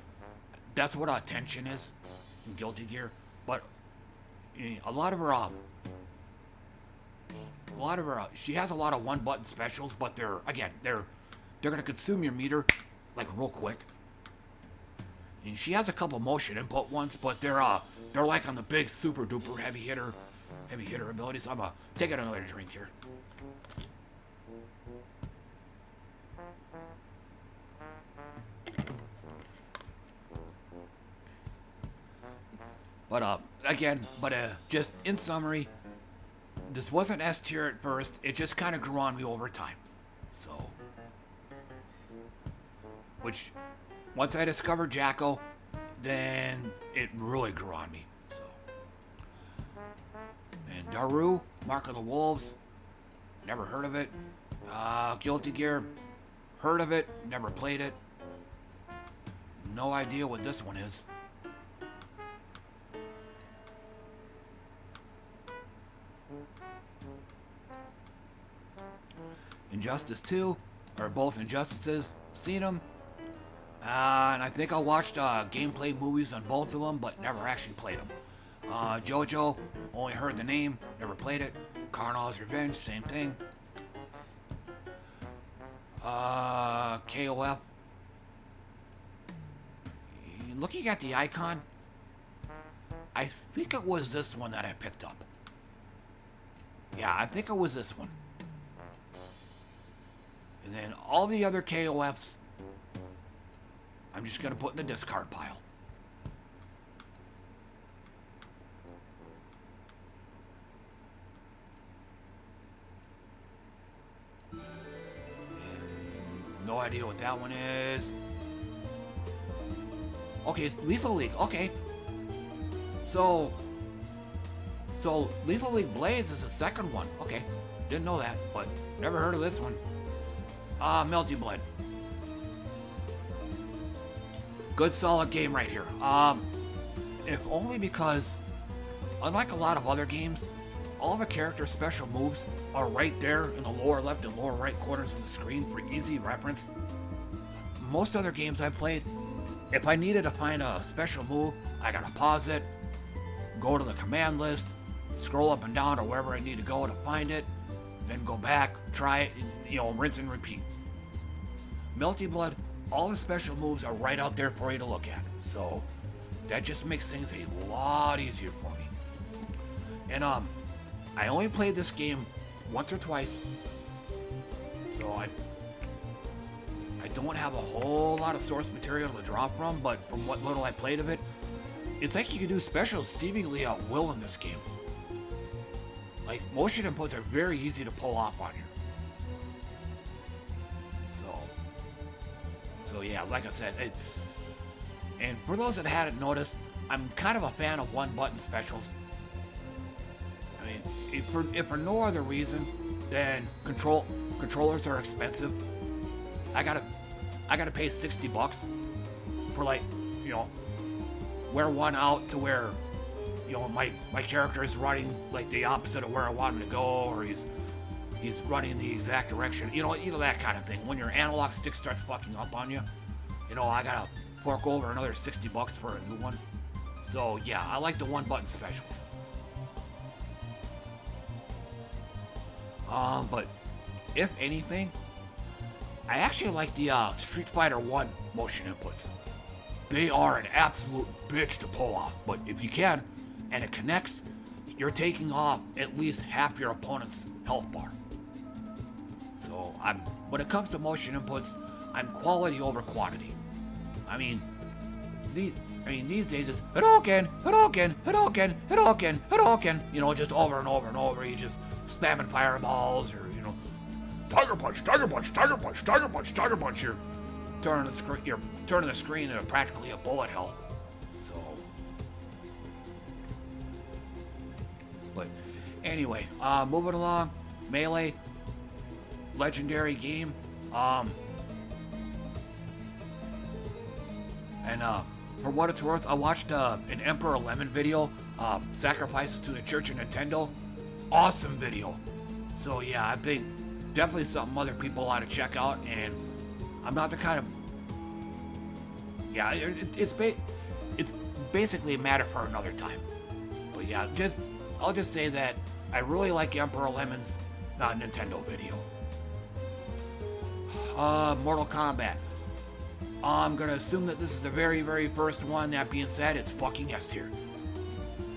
That's what tension is in Guilty Gear. But a lot of her, she has a lot of one-button specials, but they're gonna consume your meter like real quick. And she has a couple motion input ones, but they're like on the big super duper heavy hitter abilities. I'm taking another drink here. But just in summary, this wasn't S tier at first. It just kind of grew on me over time. So, which, once I discovered Jacko, then it really grew on me. So, and Daru, Mark of the Wolves, never heard of it. Guilty Gear, heard of it, never played it. No idea what this one is. Injustice 2, or both Injustices, seen them. And I think I watched gameplay movies on both of them, but never actually played them. JoJo, only heard the name, never played it. Karnal's Revenge, same thing. KOF. Looking at the icon, I think it was this one that I picked up. Yeah, I think it was this one. And then all the other KOFs, I'm just going to put in the discard pile. No idea what that one is. Okay, it's Lethal League. Okay. So Lethal League Blaze is the second one. Okay. Didn't know that, but never heard of this one. Melty Blood. Good solid game right here. If only because, unlike a lot of other games, all of a character's special moves are right there in the lower left and lower right corners of the screen for easy reference. Most other games I've played, if I needed to find a special move, I gotta pause it, go to the command list, scroll up and down or wherever I need to go to find it, then go back, try it, rinse and repeat. Melty Blood, all the special moves are right out there for you to look at. So that just makes things a lot easier for me. And I only played this game once or twice, so I don't have a whole lot of source material to draw from, but from what little I played of it, it's like you can do specials seemingly at will in this game. Like, motion inputs are very easy to pull off on here. So yeah, like I said, and for those that hadn't noticed, I'm kind of a fan of one-button specials. I mean, if for no other reason than controllers are expensive. I gotta pay $60 for, like, wear one out to where, my character is running like the opposite of where I want him to go, or he's running the exact direction, that kind of thing. When your analog stick starts fucking up on you, I gotta fork over another $60 for a new one. So yeah, I like the one-button specials. But if anything, I actually like the Street Fighter 1 motion inputs. they are an absolute bitch to pull off. But if you can, and it connects, you're taking off at least half your opponent's health bar. So when it comes to motion inputs, I'm quality over quantity. I mean, these days it's Hadouken, Hadouken, Hadouken, Hadouken, Hadouken. You know, just over and over and over. You just spamming fireballs, or you know, Tiger Punch, Tiger Punch, Tiger Punch, Tiger Punch, Tiger Punch. You're turning the screen into practically a bullet hell. So, but anyway, moving along, Melee, legendary game. And for what it's worth, I watched an Emperor Lemon video, Sacrifices to the Church of Nintendo. Awesome video. So yeah, I think definitely something other people ought to check out. And I'm not the kind of, yeah, it's basically a matter for another time. But yeah, I'll just say that I really like Emperor Lemon's Nintendo video. Mortal Kombat. I'm gonna assume that this is the very, very first one. That being said, it's fucking S tier.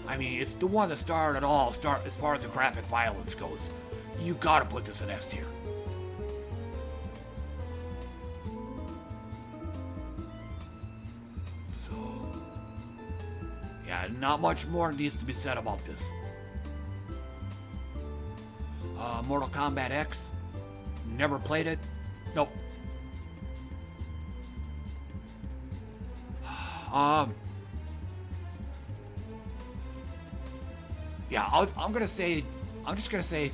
I mean, it's the one that started it all, as far as the graphic violence goes. You gotta put this in S tier. So, yeah, not much more needs to be said about this. Mortal Kombat X. Never played it. Nope. Yeah, I'm just gonna say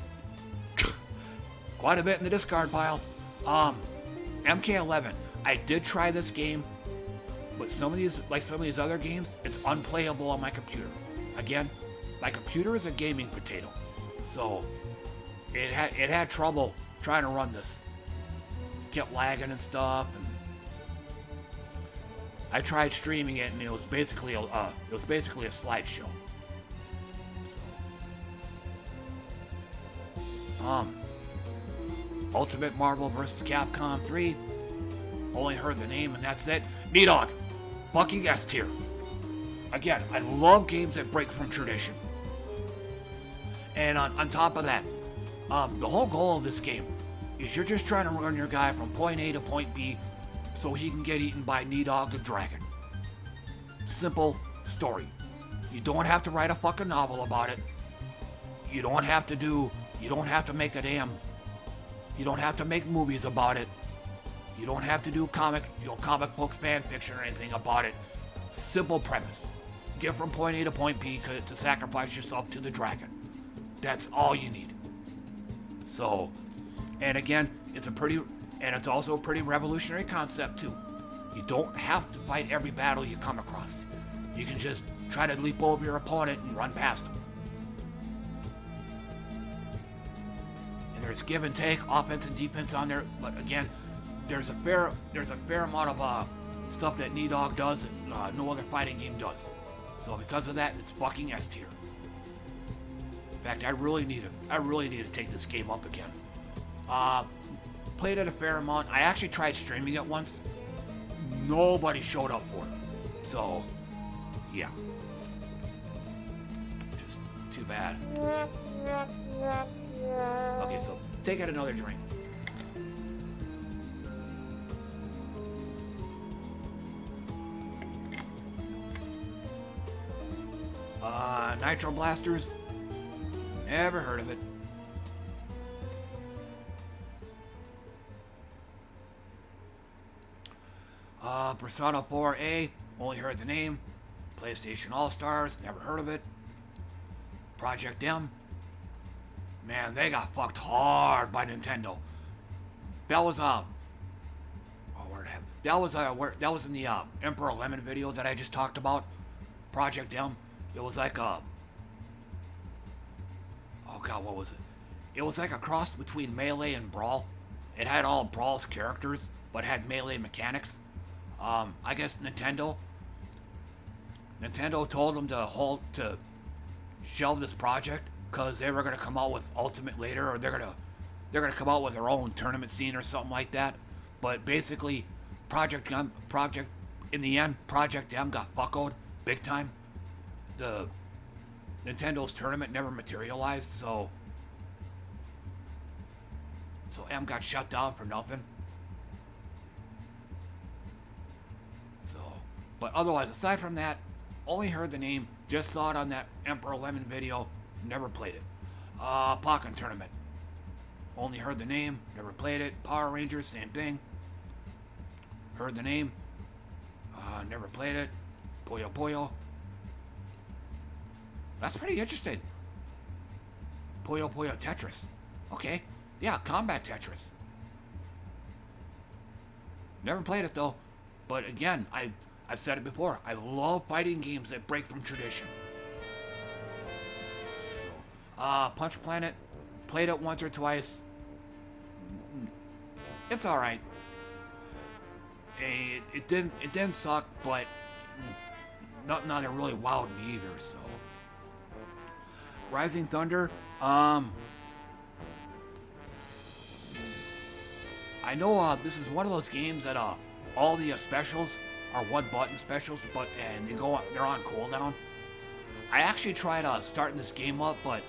quite a bit in the discard pile. MK11. I did try this game, but some of these other games, it's unplayable on my computer. Again, my computer is a gaming potato, so it had trouble trying to run this. Kept lagging and stuff, and I tried streaming it, and it was basically a slideshow. So, Ultimate Marvel vs. Capcom 3. Only heard the name, and that's it. Nidog, fucking S tier. Again, I love games that break from tradition. And on top of that, the whole goal of this game is you're just trying to run your guy from point A to point B, so he can get eaten by Nidog the Dragon. Simple story. You don't have to write a fucking novel about it. You don't have to make movies about it. You don't have to do comic book fan fiction or anything about it. Simple premise. Get from point A to point B to sacrifice yourself to the dragon. That's all you need. So, and again, it's also a pretty revolutionary concept too. You don't have to fight every battle you come across. You can just try to leap over your opponent and run past them. And there's give and take, offense and defense on there, but again, there's a fair amount of stuff that Nidog does that no other fighting game does. So because of that, it's fucking S tier. In fact, I really need to take this game up again. Played it a fair amount. I actually tried streaming it once. Nobody showed up for it. So, yeah. Just too bad. Okay, so take out another drink. Nitro Blasters. Never heard of it. Persona 4A, only heard the name. PlayStation All-Stars, never heard of it. Project M, man, they got fucked hard by Nintendo. That was that was in the Emperor Lemon video that I just talked about. Project M. It was like what was it? It was like a cross between Melee and Brawl. It had all Brawl's characters, but had Melee mechanics. I guess Nintendo told them to shelve this project because they were gonna come out with Ultimate later, or they're gonna come out with their own tournament scene or something like that. But basically, Project in the end, Project M got fuckoed big time. The Nintendo's tournament never materialized, so M got shut down for nothing. So, but otherwise, aside from that, only heard the name, just saw it on that Emperor Lemon video, never played it. Pokken Tournament. Only heard the name, never played it. Power Rangers, same thing. Heard the name, never played it. Puyo Puyo. That's pretty interesting. Puyo Puyo Tetris. Okay. Yeah, Kombat Tetris. Never played it though. But again, I've said it before. I love fighting games that break from tradition. So, Punch Planet. Played it once or twice. It's alright. It didn't suck, but nothing that really wowed me either, so. Rising Thunder, I know this is one of those games that all the specials are one-button specials, and they're on cooldown. I actually tried starting this game up, but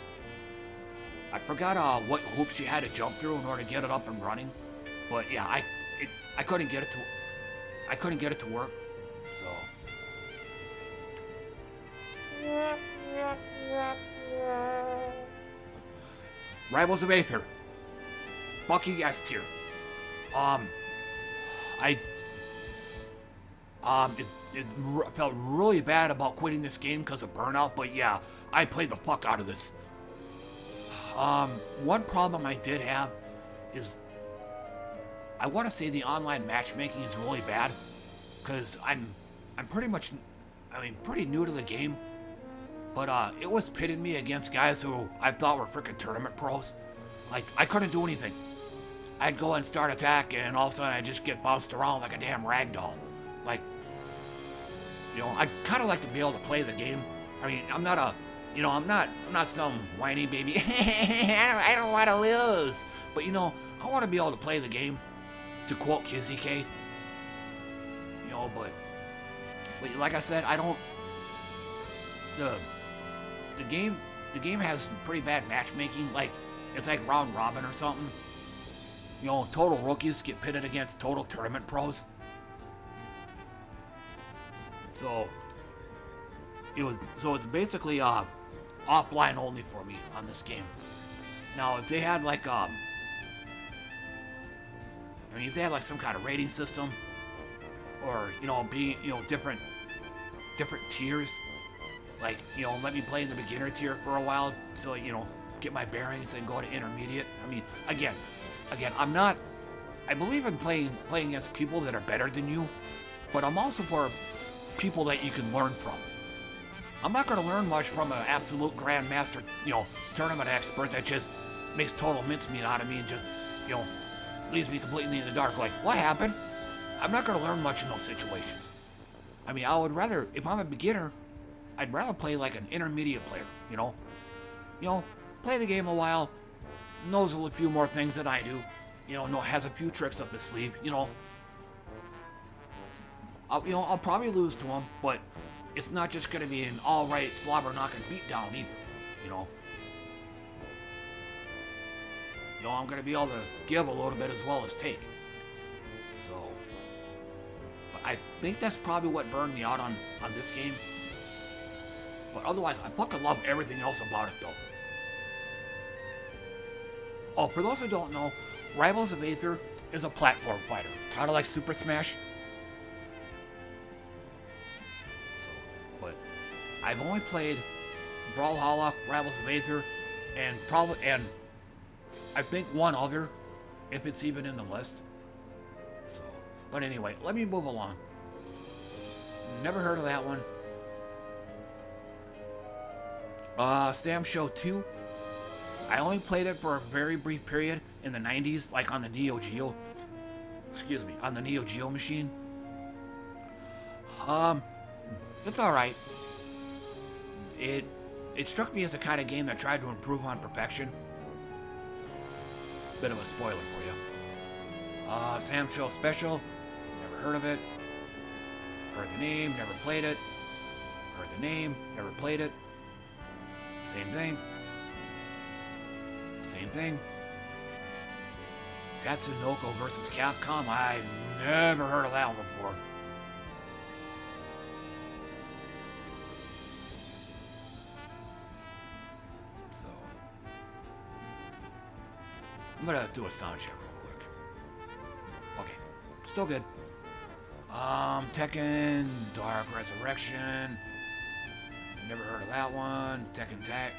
I forgot what hoops you had to jump through in order to get it up and running. But yeah, I couldn't get it to work, so. Rivals of Aether. Bucky S tier. It felt really bad about quitting this game because of burnout, but yeah, I played the fuck out of this. One problem I did have is I want to say the online matchmaking is really bad because I'm pretty new to the game, but it was pitting me against guys who I thought were freaking tournament pros. Like, I couldn't do anything. I'd go and start attack, and all of a sudden I'd just get bounced around like a damn rag doll. Like, you know, I'd kind of like to be able to play the game. I mean, I'm not some whiny baby. I don't want to lose. But, you know, I want to be able to play the game, to quote Kizzy K. You know, but like I said, I don't. The game has pretty bad matchmaking. Like, it's like round robin or something. You know, total rookies get pitted against total tournament pros. So it's basically offline only for me on this game. Now, if they had like if they had like some kind of rating system, or different tiers, like, let me play in the beginner tier for a while, so get my bearings and go to intermediate. I mean, again, I believe in playing against people that are better than you, but I'm also for people that you can learn from. I'm not going to learn much from an absolute grandmaster, tournament expert that just makes total mincemeat out of me and just, leaves me completely in the dark. Like, what happened? I'm not going to learn much in those situations. I mean, I would rather, if I'm a beginner, I'd rather play like an intermediate player, play the game a while, knows a few more things than I do, has a few tricks up his sleeve, I'll probably lose to him, but it's not just going to be an all-right slobber-knocking beatdown either, I'm going to be able to give a little bit as well as take. So, but I think that's probably what burned me out on this game. But otherwise, I fucking love everything else about it, though. Oh, for those who don't know, Rivals of Aether is a platform fighter, kind of like Super Smash. But I've only played Brawlhalla, Rivals of Aether, and I think one other, if it's even in the list. So, but anyway, let me move along. Never heard of that one. Snk Too. I only played it for a very brief period in the 90s, like on the Neo Geo. On the Neo Geo machine. It's alright. It struck me as a kind of game that tried to improve on perfection. So, bit of a spoiler for you. Snk Special. Never heard of it. Heard the name, never played it. Heard the name, never played it. Same thing. Same thing. Tatsunoko versus Capcom. I've never heard of that one before. So, I'm gonna do a sound check real quick. Okay, still good. Tekken, Dark Resurrection. Never heard of that one. Tekken Tag.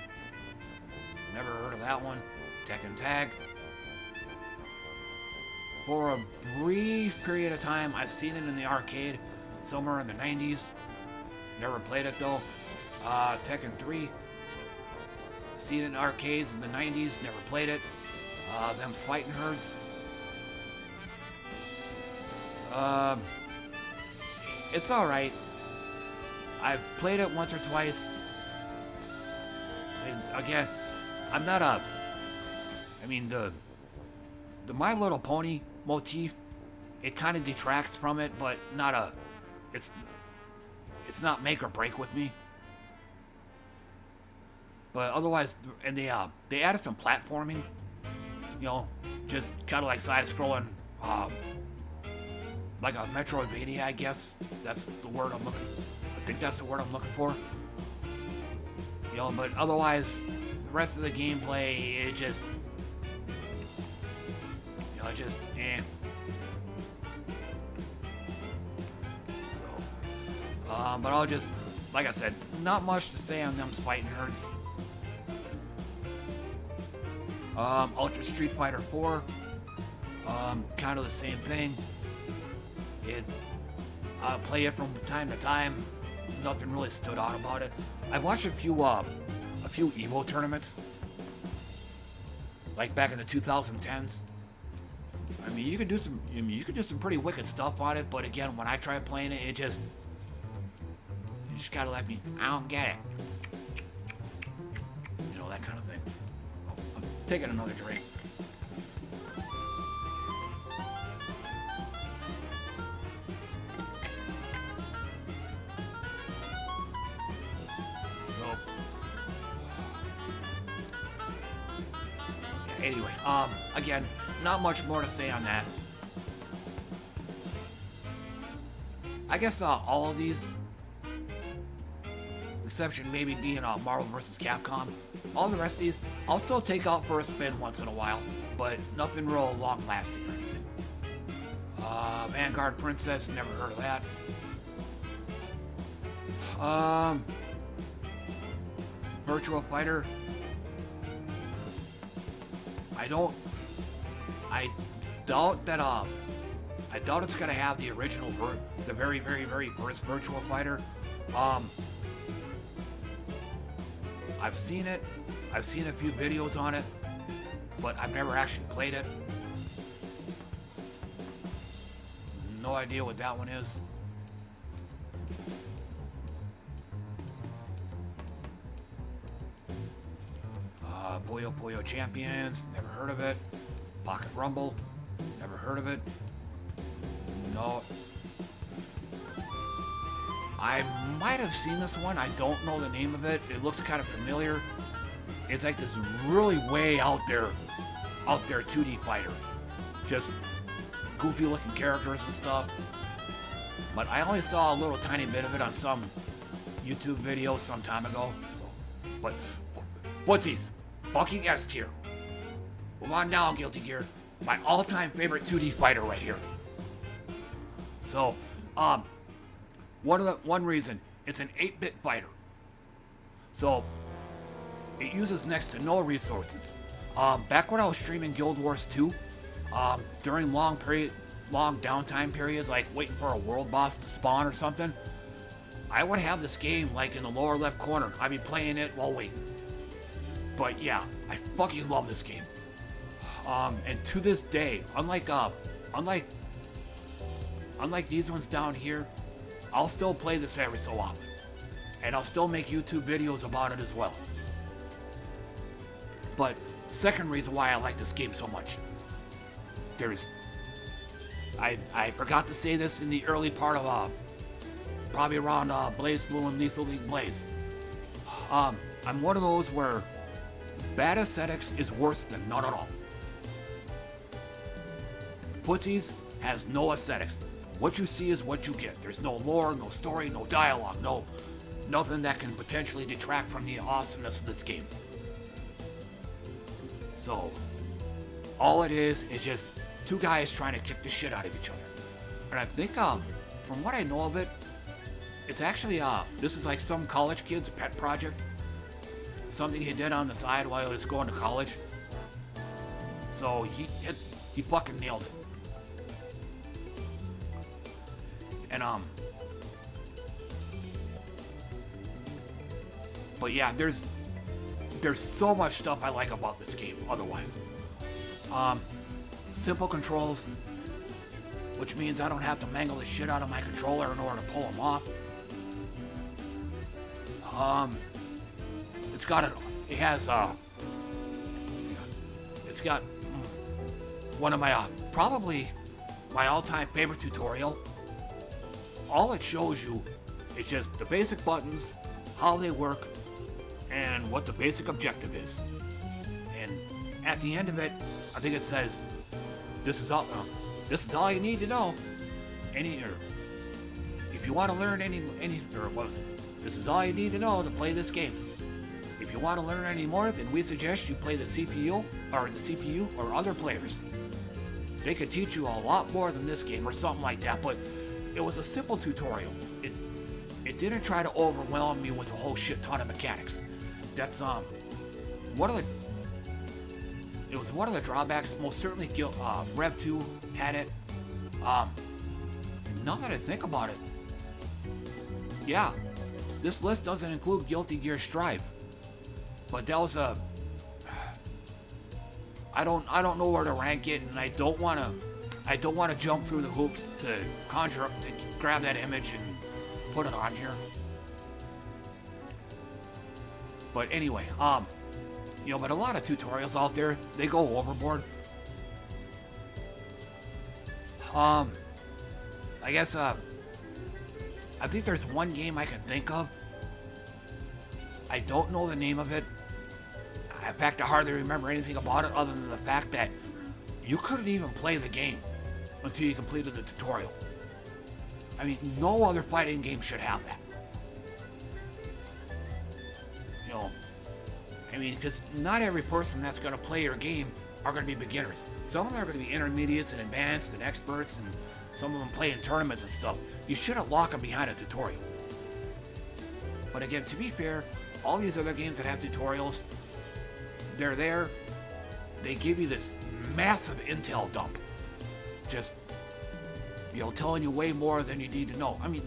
Never heard of that one. Tekken Tag. For a brief period of time, I've seen it in the arcade somewhere in the 90s. Never played it though. Tekken 3. Seen it in arcades in the 90s. Never played it. Them's fighting herds. It's alright. I've played it once or twice. And again, I'm not a... I mean, the My Little Pony motif, it kind of detracts from it, but not a... It's not make or break with me. But otherwise, and they added some platforming. You know, just kind of like side-scrolling, like a Metroidvania, I guess. That's the word I'm looking... I think that's the word I'm looking for. You know, but otherwise, the rest of the gameplay, it just... You know, it just, eh. So, but I'll just, like I said, not much to say on them fighting herds. Ultra Street Fighter 4, kind of the same thing. I play it from time to time. Nothing really stood out about it. I watched a few Evo tournaments, like back in the 2010s. I mean, you could do some pretty wicked stuff on it, but again, when I tried playing it, you just gotta let me. I don't get it. You know, that kind of thing. Oh, I'm taking another drink. Anyway, again, not much more to say on that. I guess all of these, exception maybe being Marvel vs. Capcom, all the rest of these, I'll still take out for a spin once in a while, but nothing real long-lasting or anything. Vanguard Princess, never heard of that. Virtua Fighter. I doubt it's gonna have the original, the very, very, very first Virtua Fighter. I've seen it. I've seen a few videos on it, but I've never actually played it. No idea what that one is. Puyo Puyo Champions, never heard of it. Pocket Rumble, never heard of it. No. I might have seen this one. I don't know the name of it. It looks kind of familiar. It's like this really way out there 2D fighter. Just goofy looking characters and stuff. But I only saw a little tiny bit of it on some YouTube video some time ago. So, but what's these? Fucking S tier. Move on down, Guilty Gear. My all-time favorite 2D fighter right here. So, one reason, it's an 8-bit fighter. So, it uses next to no resources. Back when I was streaming Guild Wars 2, during long downtime periods, like waiting for a world boss to spawn or something, I would have this game like in the lower left corner. I'd be playing it while waiting. But yeah, I fucking love this game. And to this day, unlike these ones down here, I'll still play this every so often. And I'll still make YouTube videos about it as well. But second reason why I like this game so much, I forgot to say this in the early part of probably around Blaze Blue and Lethal League Blaze. I'm one of those where bad aesthetics is worse than none at all. Footsies has no aesthetics. What you see is what you get. There's no lore, no story, no dialogue, nothing that can potentially detract from the awesomeness of this game. So, all it is just two guys trying to kick the shit out of each other. And I think, from what I know of it, it's actually, this is like some college kid's pet project. Something he did on the side while he was going to college. So, he fucking nailed it. And, but yeah, there's so much stuff I like about this game otherwise. Simple controls, which means I don't have to mangle the shit out of my controller in order to pull them off. It's got one of my, probably my all-time favorite tutorial. All it shows you is just the basic buttons, how they work, and what the basic objective is. And at the end of it, I think it says, this is all you need to know. If you want to learn this is all you need to know to play this game. If you want to learn any more, then we suggest you play the CPU or other players. They could teach you a lot more than this game or something like that, but it was a simple tutorial. It didn't try to overwhelm me with a whole shit ton of mechanics. That's one of the drawbacks. Most certainly, Rev 2 had it. Now that I think about it, yeah, this list doesn't include Guilty Gear Strive, but that was I don't know where to rank it, and I don't want to jump through the hoops to grab that image and put it on here. But anyway, but a lot of tutorials out there, they go overboard. I guess, I think there's one game I can think of. I don't know the name of it. In fact, I hardly remember anything about it other than the fact that you couldn't even play the game until you completed the tutorial. I mean, no other fighting game should have that. Because not every person that's going to play your game are going to be beginners. Some of them are going to be intermediates and advanced and experts, and some of them play in tournaments and stuff. You shouldn't lock them behind a tutorial. But again, to be fair, all these other games that have tutorials, they're there. They give you this massive intel dump. Just, telling you way more than you need to know. I mean,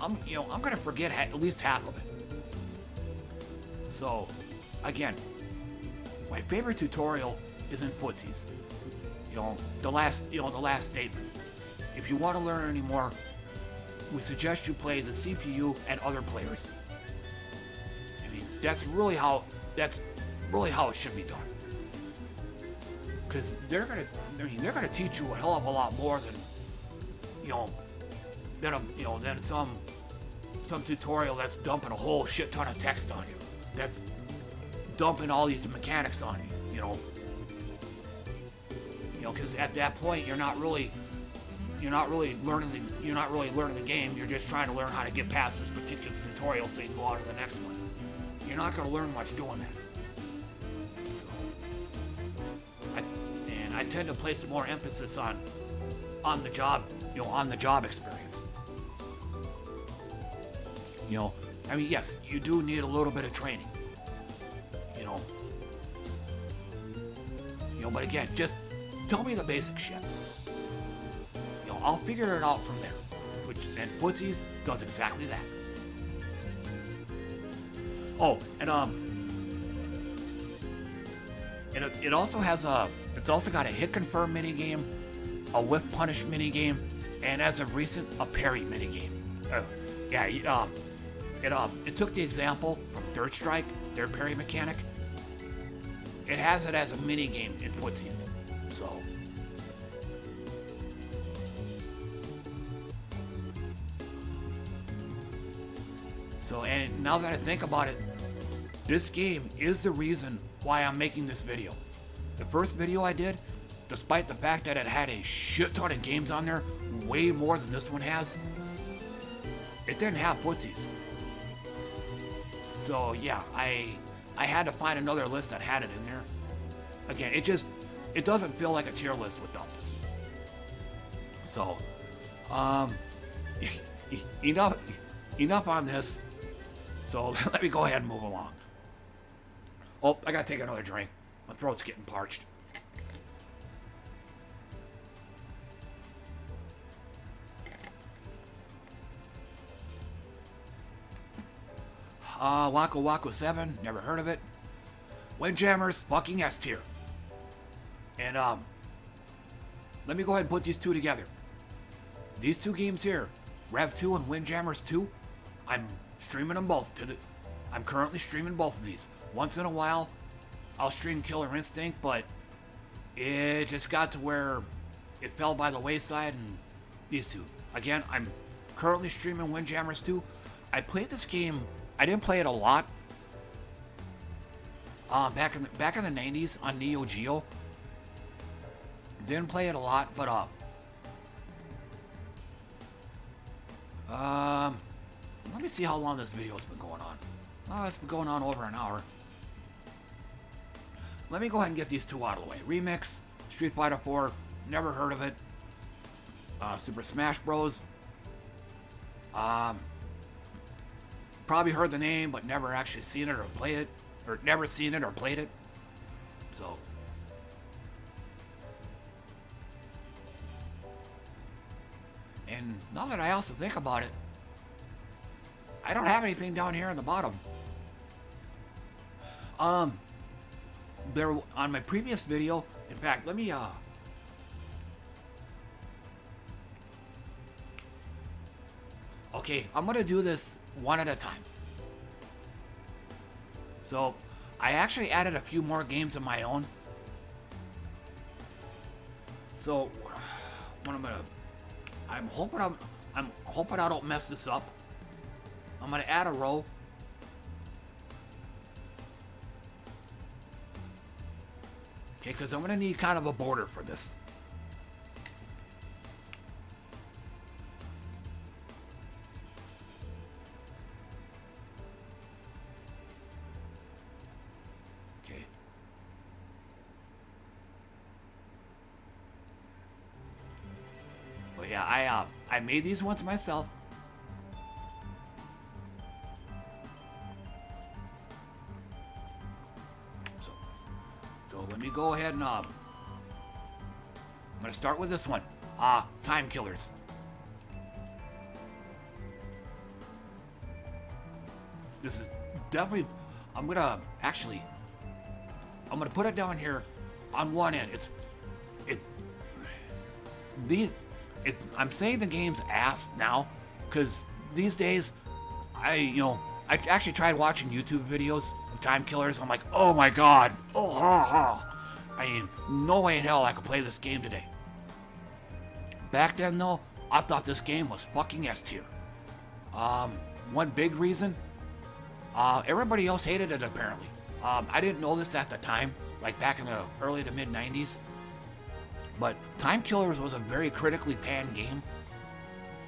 I'm going to forget at least half of it. So, again, my favorite tutorial is in Footsies. The last statement. If you want to learn any more, we suggest you play the CPU and other players. I mean, that's really how it should be done. Because they're gonna teach you a hell of a lot more than some tutorial that's dumping a whole shit ton of text on you. That's dumping all these mechanics on you. Because at that point you're not really learning the game. You're just trying to learn how to get past this particular tutorial so you can go on to the next one. You're not going to learn much doing that. So, I tend to place more emphasis on the job, on the job experience. Yes, you do need a little bit of training. But again, just tell me the basic shit. I'll figure it out from there. And Footsies does exactly that. Oh, and it also has it's also got a hit confirm minigame, a whiff punish minigame, and as of recent, a parry minigame. It took the example from Third Strike, their parry mechanic. It has it as a minigame in Footsies. So. So, and now that I think about it, this game is the reason why I'm making this video. The first video I did, despite the fact that it had a shit ton of games on there, way more than this one has, it didn't have footsies. So yeah, I had to find another list that had it in there. Again, it doesn't feel like a tier list without this. So, enough on this. So let me go ahead and move along. Oh, I gotta take another drink. My throat's getting parched. Wako Wako 7, never heard of it. Windjammers, fucking S tier. And, let me go ahead and put these two together. These two games here, Rev 2 and Windjammers 2, I'm streaming them both. I'm currently streaming both of these. Once in a while, I'll stream Killer Instinct, but it just got to where it fell by the wayside, and these two. Again, I'm currently streaming Windjammers 2. I played this game, I didn't play it a lot. Back in the 90s on Neo Geo. Didn't play it a lot, but let me see how long this video's been going on. Oh, it's been going on over an hour. Let me go ahead and get these two out of the way. Remix, Street Fighter 4, never heard of it. Super Smash Bros. Probably heard the name, but never actually seen it or played it. Or never seen it or played it. So. And now that I also think about it, I don't have anything down here in the bottom. There on my previous video, in fact, let me okay, I'm gonna do this one at a time. So I actually added a few more games of my own. So what I'm hoping I don't mess this up. I'm gonna add a row. Okay, because I'm gonna need kind of a border for this. Okay. But yeah, I made these ones myself. So let me go ahead and I'm gonna start with this one. Time Killers. This is definitely, I'm gonna put it down here on one end. I'm saying the game's ass now, because these days, I actually tried watching YouTube videos of Time Killers. I'm like, oh my god, I mean, no way in hell I could play this game today. Back then though, I thought this game was fucking S tier. One big reason, everybody else hated it apparently. I didn't know this at the time, like back in the early to mid 90s. But Time Killers was a very critically panned game.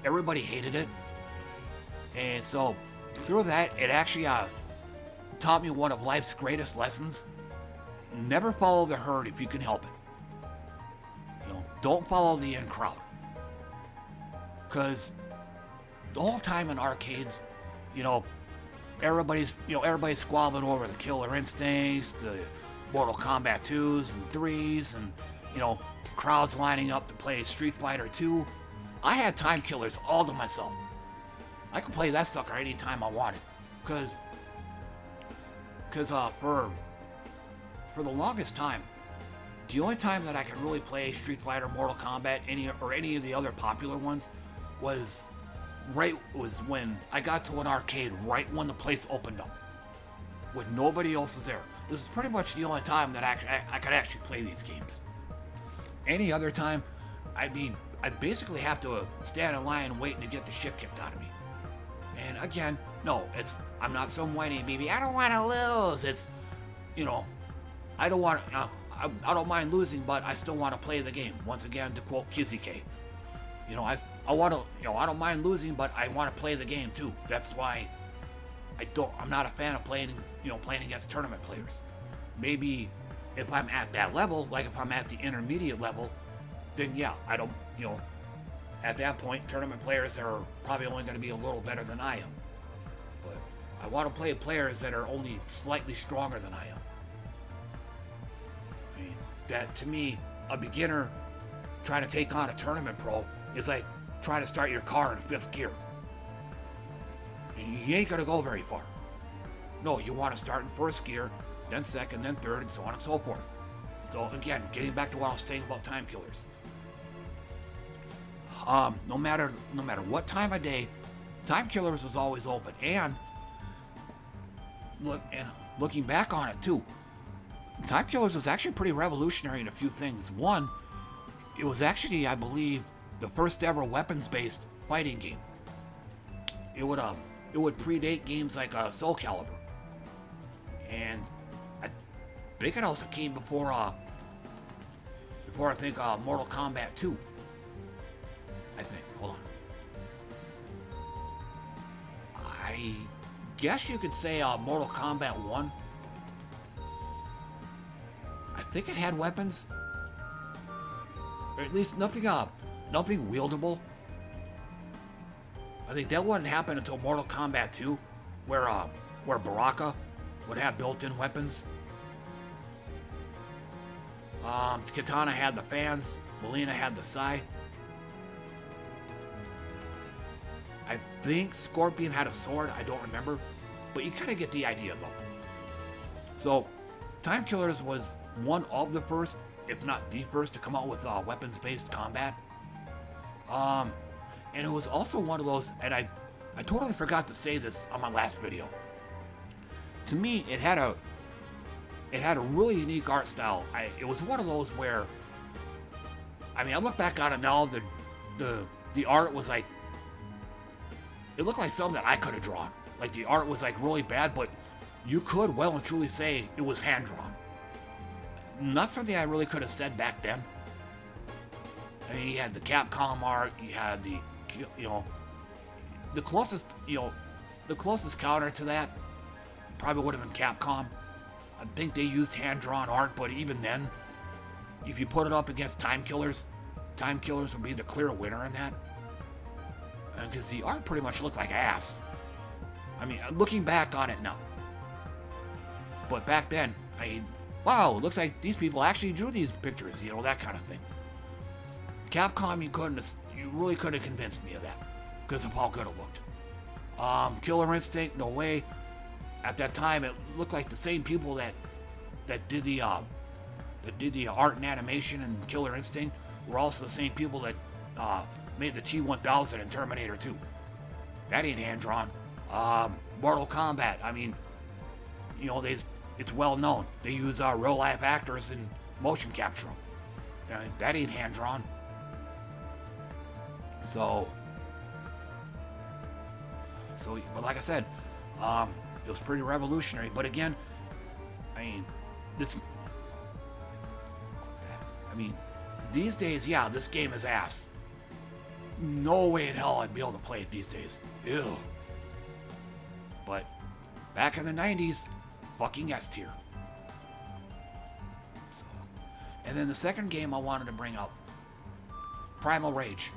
Everybody hated it. And so, through that, it actually taught me one of life's greatest lessons. Never follow the herd if you can help it. Don't follow the in crowd. Because the whole time in arcades, everybody's squabbling over the Killer Instincts, the Mortal Kombat 2s and 3s, and, crowds lining up to play Street Fighter 2. I had Time Killers all to myself. I could play that sucker anytime I wanted. Because for the longest time, the only time that I could really play Street Fighter, Mortal Kombat, any of the other popular ones was when I got to an arcade right when the place opened up, when nobody else was there. This is pretty much the only time that I could actually play these games. Any other time, I'd basically have to stand in line waiting to get the shit kicked out of me. And again, no, I'm not some whiny baby. I don't want to lose. It's, I don't want. I don't mind losing, but I still want to play the game. Once again, to quote Kizzy K. I want to. I don't mind losing, but I want to play the game too. That's why I'm not a fan of playing against tournament players. Maybe if I'm at that level, like if I'm at the intermediate level, then yeah, I don't. At that point, tournament players are probably only going to be a little better than I am. But I want to play players that are only slightly stronger than I am. I mean, that to me, a beginner trying to take on a tournament pro is like trying to start your car in 5th gear. You ain't going to go very far. No, you want to start in 1st gear, then 2nd, then 3rd, and so on and so forth. So again, getting back to what I was saying about time killers. No matter what time of day, time killers was always open. And looking back on it too, time killers was actually pretty revolutionary in a few things. One, it was actually, I believe, the first ever weapons-based fighting game. It would predate games like Soul Calibur, and I think it also came before I think Mortal Kombat 2. I think. Hold on. I guess you could say Mortal Kombat 1. I think it had weapons, or at least nothing wieldable. I think that wouldn't happen until Mortal Kombat 2, where Baraka would have built-in weapons. Katana had the fans. Melina had the sai. I think Scorpion had a sword. I don't remember, but you kind of get the idea though. So, Time Killers was one of the first, if not the first, to come out with weapons-based combat. And it was also one of those, and I totally forgot to say this on my last video. To me, it had a really unique art style. It was one of those where, I look back on it now, the art was like, it looked like something that I could have drawn. Like the art was like really bad, but you could well and truly say it was hand drawn. Not something I really could have said back then. I mean, you had the Capcom art, you had the closest counter to that probably would have been Capcom. I think they used hand-drawn art, but even then, if you put it up against Time Killers would be the clear winner in that. Because the art pretty much looked like ass. I mean, looking back on it now. But back then, wow, it looks like these people actually drew these pictures, that kind of thing. Capcom, you really couldn't have convinced me of that because of how good it looked. Killer Instinct, no way. At that time, it looked like the same people that did the art and animation in Killer Instinct were also the same people that made the T-1000 in Terminator 2. That ain't hand drawn. Mortal Kombat. I mean, it's well known. They use real life actors in motion capture. That ain't hand drawn. So, but like I said, it was pretty revolutionary. But again, these days, yeah, this game is ass. No way in hell I'd be able to play it these days. Ew. But back in the 90s, fucking S tier. So, and then the second game I wanted to bring up, Primal Rage.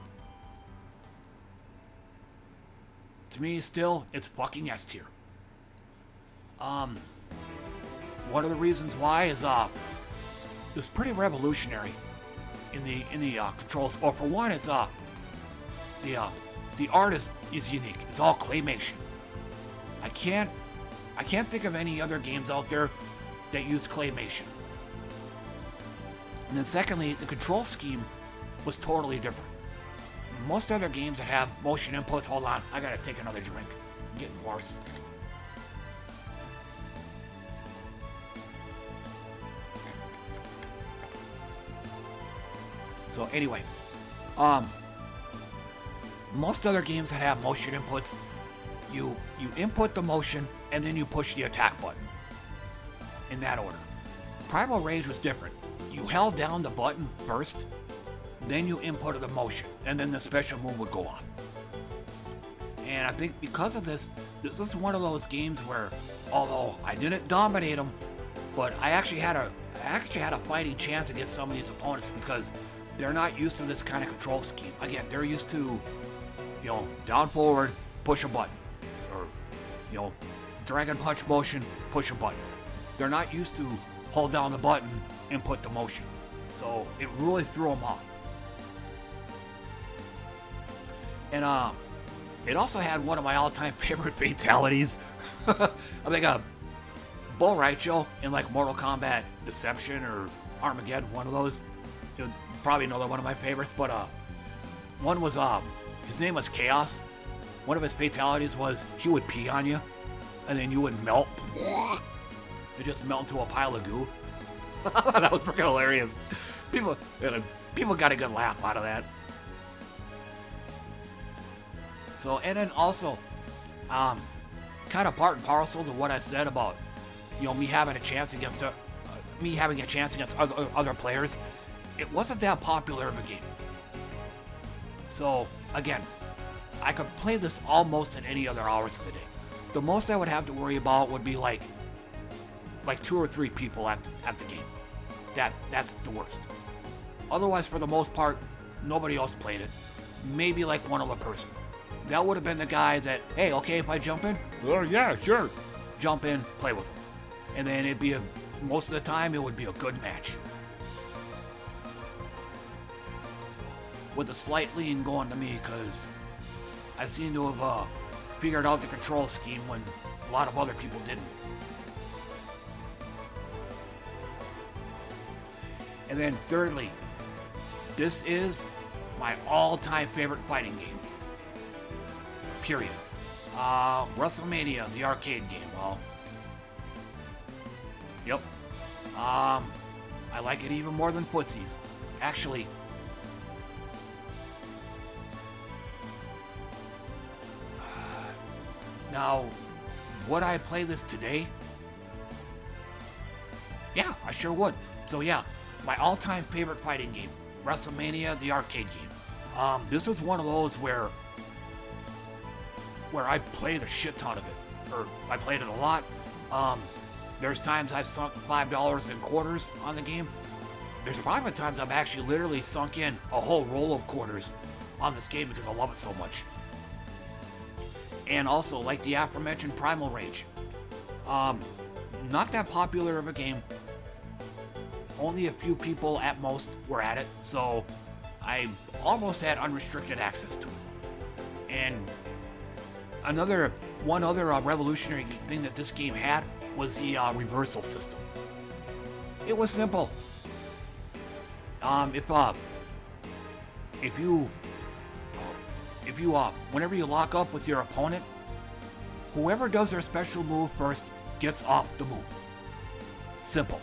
To me, still, it's fucking S tier. One of the reasons why is it was pretty revolutionary in the controls. Well, for one, it's the art is unique. It's all claymation. I can't think of any other games out there that use claymation. And then secondly, the control scheme was totally different. Most other games that have motion inputs, hold on, I gotta take another drink. I'm getting hoarse. So anyway, most other games that have motion inputs you input the motion, and then you push the attack button. In that order. Primal Rage was different. You held down the button first, then you inputted the motion, and then the special move would go on. And I think because of this was one of those games where, although I didn't dominate them, but I actually had a fighting chance against some of these opponents because they're not used to this kind of control scheme. Again, they're used to, down forward, push a button, or dragon punch motion, push a button. They're not used to hold down the button, input the motion. So it really threw them off. And it also had one of my all-time favorite fatalities. I think Bull Raicho in like Mortal Kombat Deception or Armageddon, one of those. You'll probably know they're one of my favorites, but one was his name was Chaos. One of his fatalities was he would pee on you, and then you would melt. It just melt into a pile of goo. That was freaking hilarious. People got a good laugh out of that. So, and then also, kind of part and parcel to what I said about, me having a chance against other players. It wasn't that popular of a game. So, again, I could play this almost at any other hours of the day. The most I would have to worry about would be like 2 or 3 people at the game. That's the worst. Otherwise, for the most part, nobody else played it. Maybe like one other person. That would have been the guy that, hey, okay, if I jump in? Oh, yeah, sure. Jump in, play with him. And then it'd be most of the time, it would be a good match. So, with a slight lean going to me, because I seem to have figured out the control scheme when a lot of other people didn't. And then thirdly, this is my all-time favorite fighting game. Period. Wrestlemania, the arcade game. Well, yep. I like it even more than Footsies. Actually, now, would I play this today? Yeah, I sure would. So yeah, my all-time favorite fighting game, WrestleMania, the arcade game. This is one of those where I played a shit ton of it, or I played it a lot. There's times I've sunk $5 in quarters on the game. There's probably been times I've actually literally sunk in a whole roll of quarters on this game because I love it so much. And also, like the aforementioned Primal Rage. Not that popular of a game. Only a few people at most were at it, so I almost had unrestricted access to it. And one other revolutionary thing that this game had was the reversal system. It was simple. If you whenever you lock up with your opponent, whoever does their special move first gets off the move. Simple.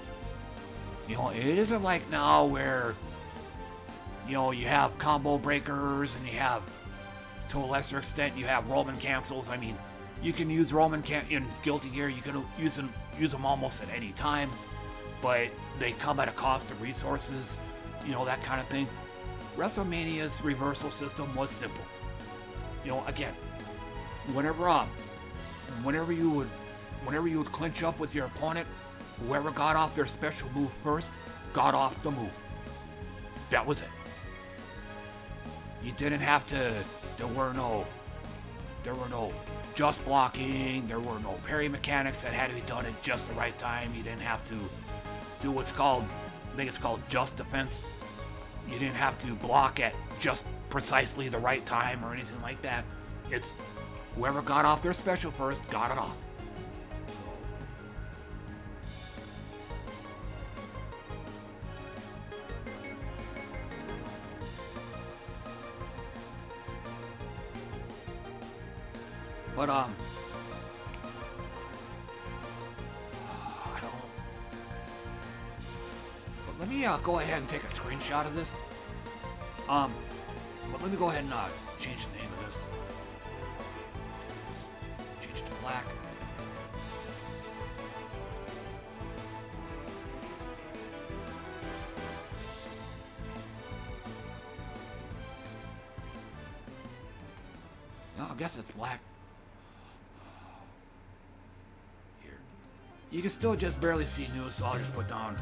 It isn't like now where, you have combo breakers and you have, to a lesser extent, you have Roman cancels. I mean, you can use Roman in Guilty Gear. You can use them almost at any time, but they come at a cost of resources, that kind of thing. WrestleMania's reversal system was simple. Again, whenever you would clinch up with your opponent, whoever got off their special move first got off the move. That was it. You didn't have to. There were no just blocking. There were no parry mechanics that had to be done at just the right time. You didn't have to do what's called, I think it's called just defense. You didn't have to block at just precisely the right time or anything like that. It's whoever got off their special first got it off. So, but I don't. But let me go ahead and take a screenshot of this. But let me go ahead and change the name of this. guess it's black. Here. You can still just barely see news, so I'll just put down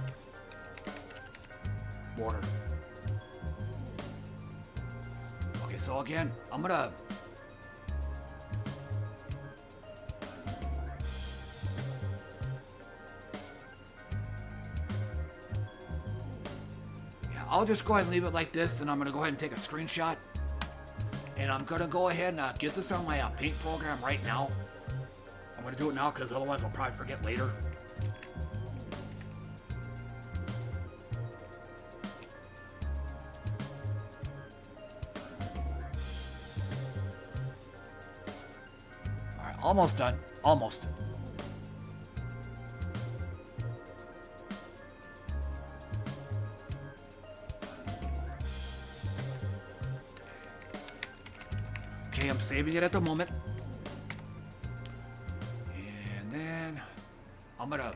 border. Okay, so again, I'm gonna... I'll just go ahead and leave it like this, and I'm going to go ahead and take a screenshot. And I'm going to go ahead and get this on my paint program right now. I'm going to do it now because otherwise I'll probably forget later. Alright, almost done. Almost. Okay, I'm saving it at the moment. And then I'm gonna...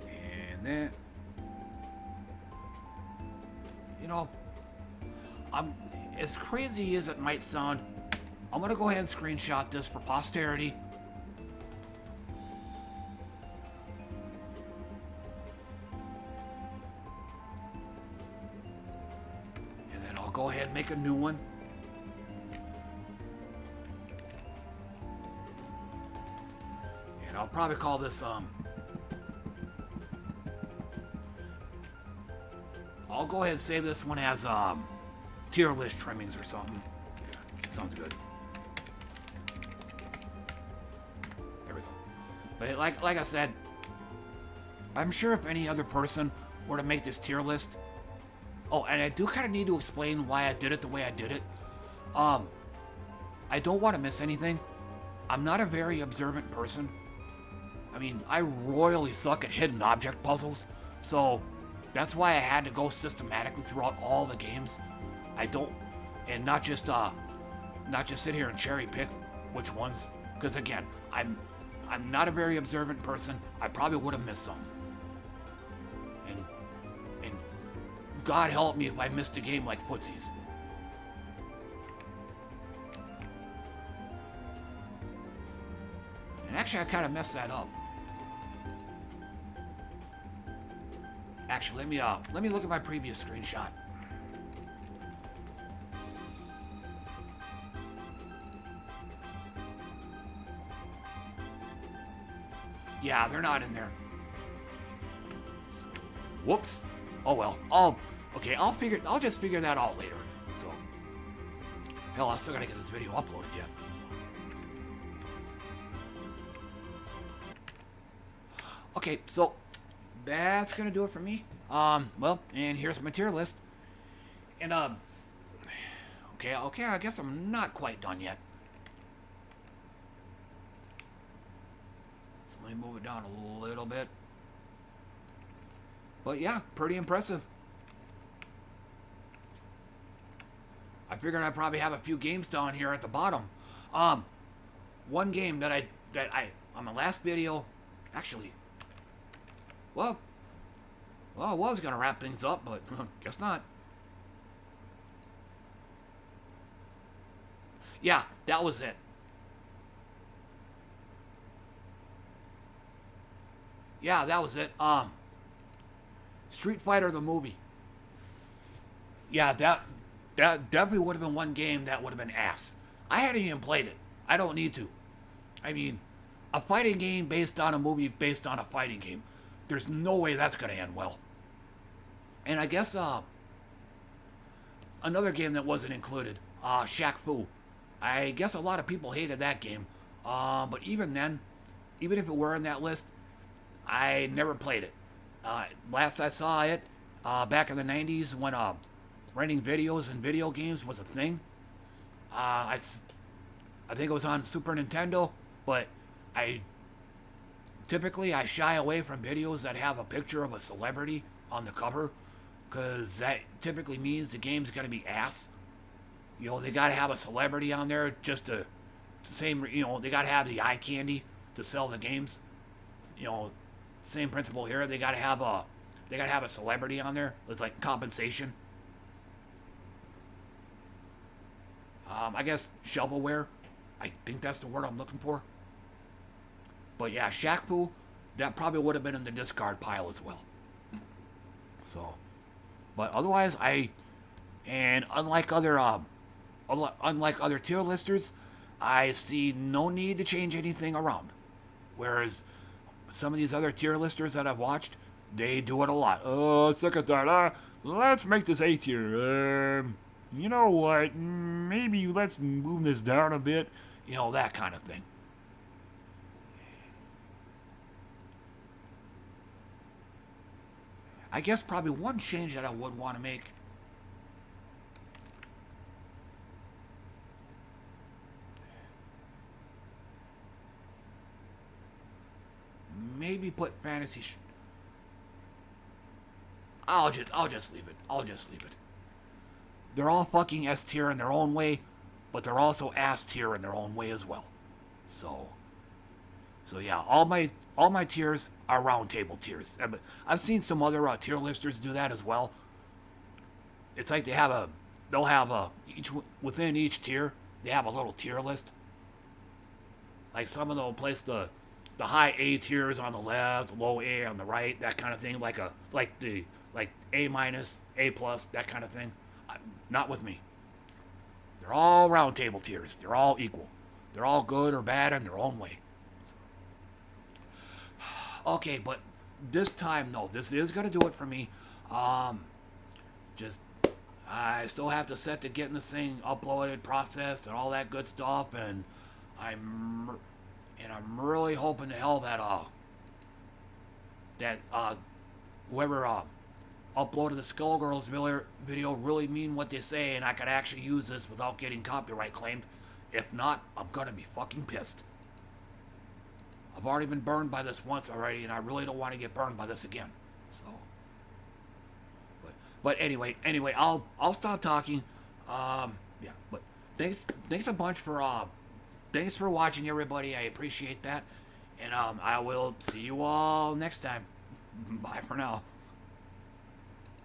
And then... You know, as crazy as it might sound, I'm gonna go ahead and screenshot this for posterity. Go ahead and make a new one. And I'll probably call this, I'll go ahead and save this one as, tier list trimmings or something. Yeah, sounds good. There we go. But like I said, I'm sure if any other person were to make this tier list... Oh, and I do kind of need to explain why I did it the way I did it. I don't want to miss anything. I'm not a very observant person. I mean, I royally suck at hidden object puzzles, so that's why I had to go systematically throughout all the games. I don't, and not just sit here and cherry pick which ones, because again, I'm not a very observant person. I probably would have missed some. God help me if I missed a game like Footsies. And actually, I kind of messed that up. Actually, let me look at my previous screenshot. Yeah, they're not in there. Whoops. Oh well. Okay, I'll just figure that out later. So, hell, I still gotta get this video uploaded yet. So. Okay, so that's gonna do it for me. Well, and here's my tier list. And okay, I guess I'm not quite done yet. So let me move it down a little bit. But yeah, pretty impressive. I figured I'd probably have a few games down here at the bottom. One game that I on my last video, actually, well, I was gonna wrap things up, but guess not. Yeah, that was it. Yeah, that was it. Street Fighter the movie. Yeah, that definitely would have been one game that would have been ass. I hadn't even played it. I don't need to. I mean, a fighting game based on a movie based on a fighting game. There's no way that's going to end well. And I guess another game that wasn't included, Shaq Foo. I guess a lot of people hated that game. But even then, even if it were in that list, I never played it. Last I saw it, back in the 90s when renting videos and video games was a thing. I think it was on Super Nintendo, but I shy away from videos that have a picture of a celebrity on the cover, because that typically means the game's going to be ass. You know, they got to have a celebrity on there just to, same, you know, they got to have the eye candy to sell the games. You know, same principle here. They gotta have a celebrity on there. It's like compensation. I guess shovelware. I think that's the word I'm looking for. But yeah, Shaq Foo, that probably would have been in the discard pile as well. So, but otherwise, unlike other tier listers, I see no need to change anything around. Whereas some of these other tier listers that I've watched, they do it a lot. Oh, look at that. Let's make this A tier. You know what? Maybe let's move this down a bit. You know, that kind of thing. I guess probably one change that I would want to make. Maybe put fantasy. I'll just leave it. I'll just leave it. They're all fucking S tier in their own way, but they're also ass tier in their own way as well. So yeah, all my tiers are round table tiers. I've seen some other tier listers do that as well. It's like they'll have within each tier, they have a little tier list. Like some of them will place the high A tiers on the left, low A on the right, that kind of thing, like A minus, A plus, that kind of thing. Not with me. They're all round table tiers. They're all equal. They're all good or bad in their own way. Okay, but this time, no, this is going to do it for me. I still have to set to getting this thing uploaded, processed, and all that good stuff, and I'm really hoping to hell that whoever uploaded the Skullgirls video really mean what they say, and I could actually use this without getting copyright claimed. If not, I'm gonna be fucking pissed. I've already been burned by this once already, and I really don't want to get burned by this again. So, but anyway, I'll stop talking. Yeah, but thanks a bunch for thanks for watching, everybody. I appreciate that, and I will see you all next time. Bye for now.